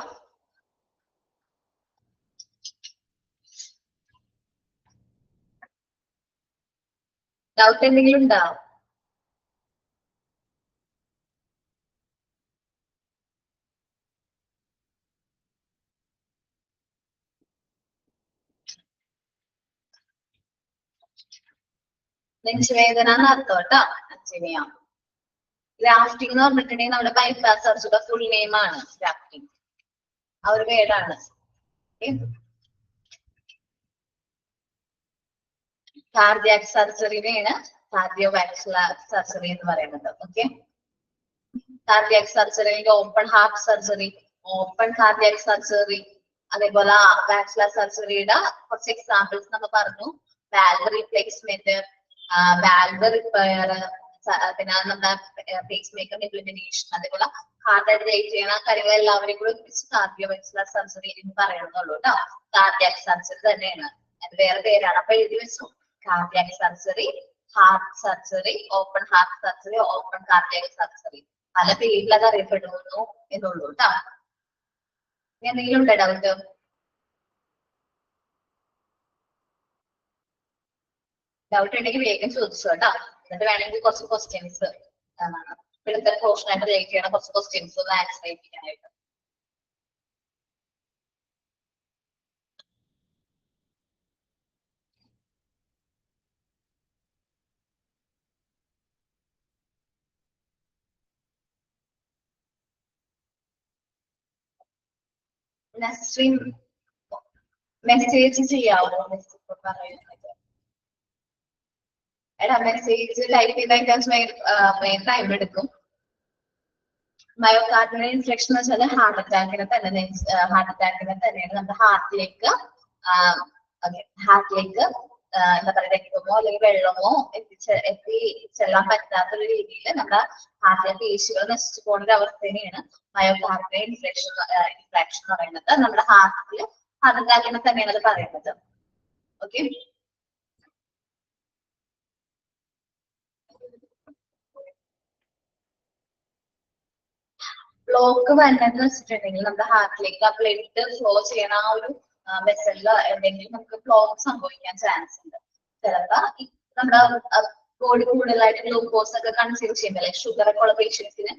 ഡൗട്ട് എന്തെങ്കിലും ഉണ്ടോ? നെഞ്ചുവേദന എന്നർത്ഥം കേട്ടോ. അഞ്ചിനെയാ ഗ്രാഫ്റ്റിംഗ് എന്ന് പറഞ്ഞിട്ടുണ്ടെങ്കിൽ നമ്മുടെ ബൈപ്പാസ് സർജറിയുടെ ഫുൾ നെയിം ആണ് ഗ്രാഫ്റ്റിംഗ്. ആ ഒരു വേർഡാണ്. കാർഡിയാക് സർജറിനെയാണ് കാർഡിയോവാസ്കുലർ സർജറി എന്ന് പറയുന്നത്. ഓക്കെ, കാർഡിയാക് സർജറിന്റെ open heart surgery, open cardiac surgery, അതേപോലെ വാസ്കുലർ സർജറിയുടെ കുറച്ച് എക്സാമ്പിൾസ് നമ്മൾ പറഞ്ഞു. വാൽവ് റീപ്ലേസ്മെന്റ്, വാൽവ് റിപ്പയർ, പിന്നെ നമ്മുടെ പേസ് മേക്കർ ഇംപ്ലിമെന്റേഷൻ, അതേപോലെ ഹാർട്ട് അറ്റാക്ക് ചെയ്യുന്ന കാര്യങ്ങൾ എല്ലാവരെയും കൂടെ ഒരുമിച്ച് കാർഡിയോവാസ്കുലർ സർജറി എന്ന് പറയുന്നുള്ളൂ കേട്ടോ. കാർഡിയാക് സർജറി തന്നെയാണ്, അത് വേറെ പേരാണ്. അപ്പൊ എഴുതി വെച്ചു, cardiac surgery, heart surgery, open heart surgery, open cardiac surgery, പല പേരിൽ അത് അറിയപ്പെടുന്നു എന്നുള്ളൂ കേട്ടോ. എന്തെങ്കിലും ഉണ്ടോ ഡൗട്ട്? ഡൗട്ട് ഉണ്ടെങ്കിൽ വേഗം ചോദിച്ചു കേട്ടോ. എന്നിട്ട് വേണമെങ്കിൽ കുറച്ച് ക്വസ്റ്റ്യൻസ് ഇപ്പോഴത്തെ പോർഷനായിട്ട് റിലേറ്റ് ചെയ്യണം, കുറച്ച് ക്വസ്റ്റ്യൻസ് ഒന്ന് ആൻസർ ചെയ്യിപ്പിക്കാനായിട്ട്. മെസ്സേജ് ചെയ്യാവോ? എടാ മെസ്സേജ് ടൈപ്പ് ചെയ്താൽ ടൈം എടുക്കും. മയോകാർഡിയൽ ഇൻഫെക്ഷൻ എന്ന് വെച്ചാൽ ഹാർട്ട് അറ്റാക്കിനെ തന്നെയാണ് നമ്മുടെ ഹാർട്ടിലേക്ക് എന്താ പറയുക, രക്തമോ അല്ലെങ്കിൽ വെള്ളമോ എത്തിച്ചെല്ലാൻ പറ്റാത്തൊരു രീതിയിൽ നമ്മുടെ ഹാർട്ടിലെ പേശികൾ നശിച്ചു പോകുന്ന ഒരു അവസ്ഥയാണ് മയോകാർഡിയൽ ഇൻഫെക്ഷൻ എന്ന് പറയുന്നത്. നമ്മുടെ ഹാർട്ട് അറ്റാക്കിനെ തന്നെയാണ് അത് പറയുന്നത്. ഓക്കെ, ബ്ലോക്ക് വരുന്നതെന്ന് വെച്ചിട്ടുണ്ടെങ്കിൽ നമ്മുടെ ഹാർട്ടിലേക്ക് ആ ബ്ലഡ് ഫ്ലോ ചെയ്യണ ആ ഒരു വെസലിലോ എന്തെങ്കിലും നമുക്ക് ബ്ലോക്ക് സംഭവിക്കാൻ ചാൻസ് ഉണ്ട്. ചിലപ്പോ നമ്മുടെ ബോഡി കൂടുതലായിട്ട് ഗ്ലൂക്കോസ് ഒക്കെ കൺസ്യൂം ചെയ്യുമ്പോൾ ഷുഗർ ഒക്കെ ഉള്ള പേഷ്യൻസിന്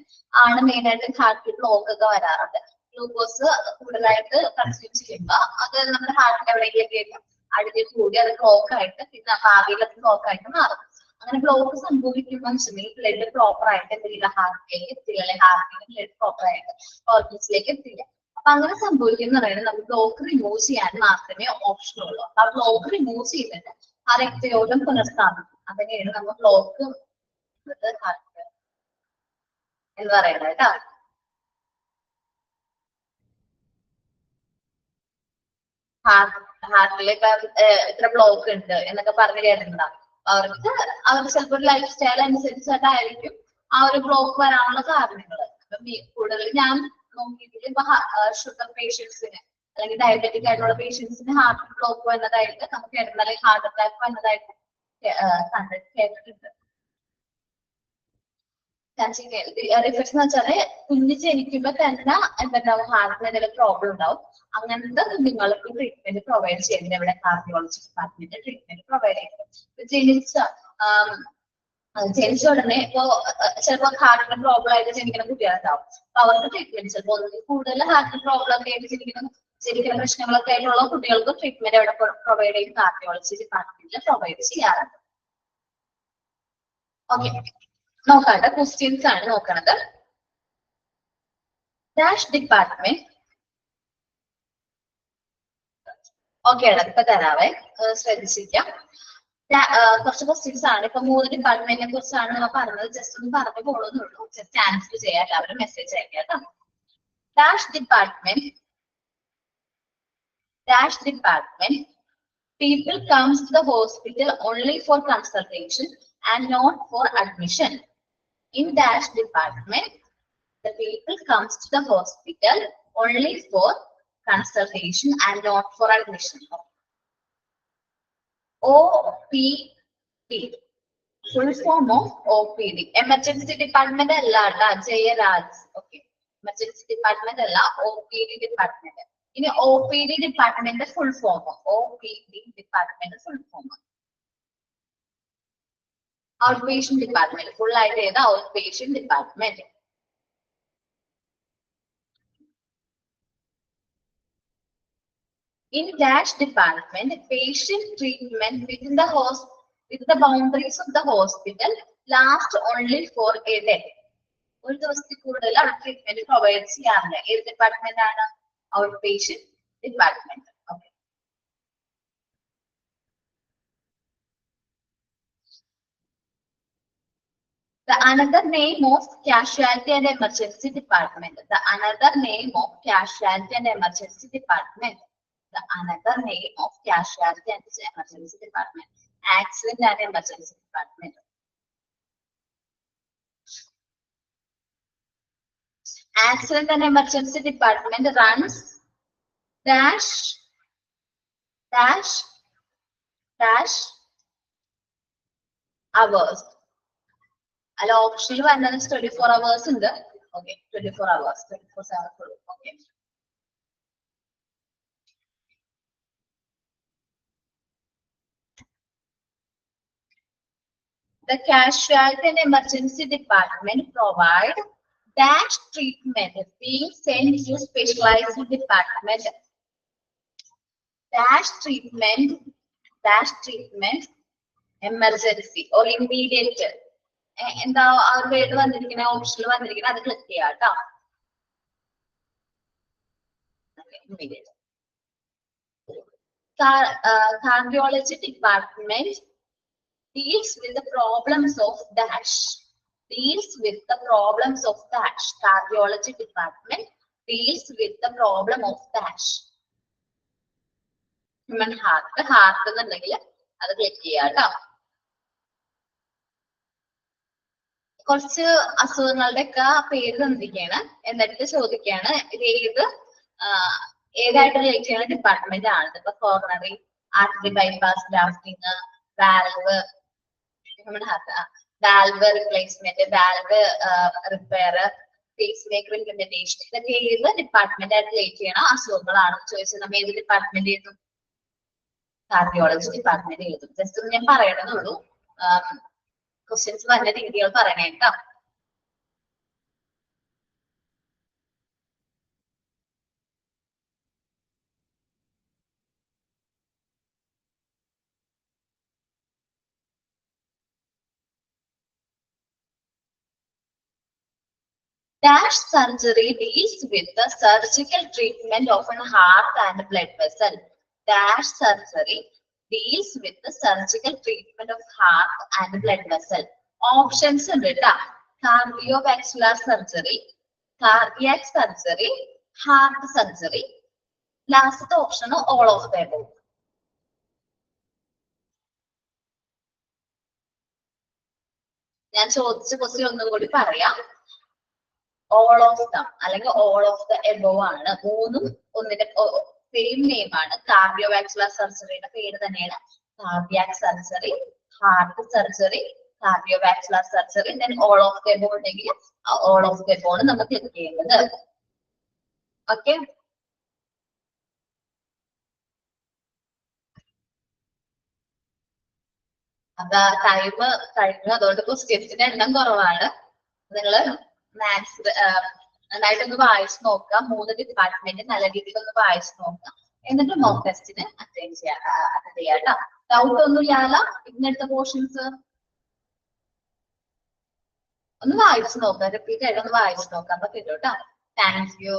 ആണ് മെയിൻ ആയിട്ട് ഹാർട്ടിൽ ബ്ലോക്ക് ഒക്കെ വരാറുണ്ട്. ഗ്ലൂക്കോസ് കൂടുതലായിട്ട് കൺസ്യൂം ചെയ്യുമ്പോൾ അത് നമ്മുടെ ഹാർട്ടിന്റെ എവിടെയെങ്കിലൊക്കെ അടിഞ്ഞു കൂടി അത് ബ്ലോക്ക് ആയിട്ട് പിന്നെ ഭാവിയിലൊക്കെ ബ്ലോക്ക് ആയിട്ട് മാറും. അങ്ങനെ ബ്ലോക്ക് സംഭവിക്കുമ്പോൾ വെച്ചിട്ടുണ്ടെങ്കിൽ ബ്ലഡ് പ്രോപ്പർ ആയിട്ട് എന്തെങ്കിലും ഹാർട്ടിലേക്ക് എത്തില്ല, അല്ലെങ്കിൽ ഹാർട്ടിലേക്ക് ബ്ലഡ് പ്രോപ്പർ ആയിട്ട് ഓർഗൻസിലേക്ക് എത്തില്ല. അപ്പൊ അങ്ങനെ സംഭവിക്കുന്ന പറയുന്നത് നമുക്ക് ബ്ലോക്ക് റിമൂവ് ചെയ്യാൻ മാത്രമേ ഓപ്ഷൻ ഉള്ളൂ. അപ്പൊ ആ ബ്ലോക്ക് റിമൂവ് ചെയ്തിട്ട് ആ രക്തയോട്ടം പുനഃസ്ഥാപിക്കും. അങ്ങനെയാണ് നമ്മൾ ബ്ലോക്ക് ഹാർട്ട് എന്ന് പറയുന്നത് കേട്ടോ. ഹാർട്ടിലേക്ക് ഇത്ര ബ്ലോക്ക് ഉണ്ട് എന്നൊക്കെ പറഞ്ഞു കേട്ടിട്ടുണ്ടാവും. അവർക്ക് ചിലപ്പോൾ ലൈഫ് സ്റ്റൈൽ അനുസരിച്ചിട്ടായിരിക്കും ആ ഒരു ബ്ലോക്ക് വരാനുള്ള കാരണങ്ങൾ. അപ്പം കൂടുതൽ ഞാൻ നോക്കിയിട്ട് ഇപ്പൊ ഷുഗർ പേഷ്യൻസിന് അല്ലെങ്കിൽ ഡയബറ്റിക് ആയിട്ടുള്ള പേഷ്യൻസിന് ഹാർട്ട് ബ്ലോക്ക് വന്നതായിട്ട് നമുക്ക് കേട്ടിട്ടുണ്ട്, അല്ലെങ്കിൽ ഹാർട്ട് അറ്റാക്ക് വന്നതായിട്ട് കേട്ടിട്ടുണ്ട്. റിഫ്ലക്ഷൻ എന്ന് വെച്ചാല് കുഞ്ഞ് ജനിക്കുമ്പോ തന്നെ എന്തുണ്ടാവും, ഹാർട്ടിന് എന്തെങ്കിലും പ്രോബ്ലം ഉണ്ടാവും. അങ്ങനത്തെ കുഞ്ഞുങ്ങൾക്ക് ട്രീറ്റ്മെന്റ് പ്രൊവൈഡ് ചെയ്യുന്നത് ഇവിടെ കാർഡിയോളജി ഡിപ്പാർട്ട്മെന്റ് ട്രീറ്റ്മെന്റ് പ്രൊവൈഡ് ചെയ്യുന്നത്. ജനിച്ച ഉടനെ ഇപ്പോ ചിലപ്പോ ഹാർട്ടിന് പ്രോബ്ലം ആയിട്ട് ജനിക്കുന്ന കുട്ടികളുണ്ടാവും. അപ്പൊ അവർക്ക് ട്രീറ്റ്മെന്റ് ചിലപ്പോൾ കൂടുതൽ ഹാർട്ടിന് പ്രോബ്ലം ഒക്കെ ആയിട്ട് ജനിക്കുന്ന പ്രശ്നങ്ങളൊക്കെ ആയിട്ടുള്ള കുട്ടികൾക്ക് ട്രീറ്റ്മെന്റ് അവിടെ പ്രൊവൈഡ് ചെയ്യും, കാർഡിയോളജി ഡിപ്പാർട്ട്മെന്റിൽ പ്രൊവൈഡ് ചെയ്യാറുണ്ട്. ഓക്കെ, നോക്കാട്ടെ ക്വസ്റ്റ്യൻസ് ആണ് നോക്കണത്. Dash department. ഓക്കെ ആണ്, ഇപ്പൊ തരാവേ, ശ്രദ്ധിച്ചിരിക്കാം. കുറച്ച് ക്വസ്റ്റ്യൻസ് ആണ്. ഇപ്പൊ 3 ഡിപ്പാർട്ട്മെന്റിനെ കുറിച്ചാണ് നമ്മൾ പറഞ്ഞത്. ജസ്റ്റ് ഒന്ന് പറഞ്ഞു പോകുന്നുള്ളൂ. ജസ്റ്റ് ആൻസർ ചെയ്യാൻ എല്ലാവരും മെസ്സേജ് അയക്കാം കേട്ടോ. Dash department. Dash department, people comes to the hospital only for consultation and not for admission. In dash department, the people comes to the hospital only for consultation and not for admission. OPD, full form of OPD. Emergency department alla Jayaraj. Okay, emergency department alla OPD department. In OPD department full form. OPD department full form. Outpatient department full idea the outpatient department. In dash department, patient treatment within the boundaries of the hospital last only for a day. ഒരു ദിവസത്തിൽ കൂടുതൽ അവിടെ treatment provide ചെയ്യാറില്ല. ഏത് department ആണ്? Outpatient department. Okay. The another name of casualty and emergency department. The another name of casualty and emergency department. The another name of casualty and emergency department. Accident and emergency department. Accident and emergency department runs dash hours. All optional one is 24 hours in the okay 24 hours 24/7. Okay. The casualty and emergency department provide dash treatment being sent to specialized department. Dash treatment emergency or immediate. എന്താ ആ word വന്നിരിക്കുന്ന ഓപ്ഷനിൽ വന്നിരിക്കുന്ന അത് click ചെയ്യാം കേട്ടോ. Cardiology department deals with the problems of dash. Cardiology department deals with the problem of dash. Human heart എന്നുണ്ടെങ്കിൽ അത് ക്ലിക്ക് ചെയ്യാം കേട്ടോ. കുറച്ച് അസുഖങ്ങളുടെ ഒക്കെ പേര് തന്നിരിക്കുകയാണ്. എന്നിട്ട് ചോദിക്കുകയാണ് ഇത് ഏതായിട്ട് റിലേറ്റ് ചെയ്യുന്ന ഡിപ്പാർട്ട്മെന്റ് ആണ്. ഇപ്പൊ coronary artery bypass grafting, valve replacement, valve repair, pacemaker implementation, ഇതൊക്കെ ഏത് ഡിപ്പാർട്ട്മെന്റ് ആയിട്ട് റിലേറ്റ് ചെയ്യണ അസുഖങ്ങളാണെന്ന് ചോദിച്ചാൽ നമ്മൾ ഏത് ഡിപ്പാർട്ട്മെന്റ് എഴുതും? കാർഡിയോളജി ഡിപ്പാർട്ട്മെന്റ് എഴുതും. ജസ്റ്റ് ഒന്ന് ഞാൻ പറയണമെന്നുള്ളൂ, ക്വസ്റ്റ്യൻസ് നല്ല രീതികൾ പറയണേ കേട്ടോ. Dash surgery deals with the surgical treatment of a heart and blood vessel. Dash surgery deals with the surgical treatment of heart and blood vessel. Options ഉണ്ട് ട്ടാ. Cardiovascular surgery, cardiac surgery, heart surgery. Last option all of the above. ഞാൻ ചോദിച്ച question ഒന്നും കൂടി പറയാം. All of them അല്ലെങ്കിൽ all of the above ആണ്. മൂന്നും ഒന്നിന്റെ സെയിം നെയിം ആണ്. കാർഡിയോവാസ്കുലർ സർജറിയുടെ പേര് തന്നെയാണ് cardiac surgery, heart surgery, cardiovascular surgery. Then all of the above ഉണ്ടെങ്കിൽ ഓൾ ഓഫ് ദ എബോവ് ആണ് നമ്മൾ ക്ലിക്ക് ചെയ്യേണ്ടത്. ഓക്കെ, അപ്പൊ ടൈം കഴിഞ്ഞു. അതുകൊണ്ട് ക്വസ്റ്റ്യൻസിന്റെ എണ്ണം കുറവാണ്. നിങ്ങള് മാത്സ് നന്നായിട്ടൊന്ന് വായിച്ചു നോക്കുക. 3 ഡിപ്പാർട്ട്മെന്റ് നല്ല രീതിയിൽ ഒന്ന് വായിച്ചു നോക്കുക. എന്നിട്ട് മോക്ക് ടെസ്റ്റിന് അറ്റൻഡ് ചെയ്യാം. ഡൗട്ട് ഒന്നും ഇല്ലാല ഇന്നത്തെ പോർഷൻസ് ഒന്ന് വായിച്ചു നോക്കുക. റിപ്പീറ്റ് ആയിട്ട് ഒന്ന് വായിച്ചു നോക്കാം. അപ്പൊ കിട്ടും കേട്ടോ. Thank you.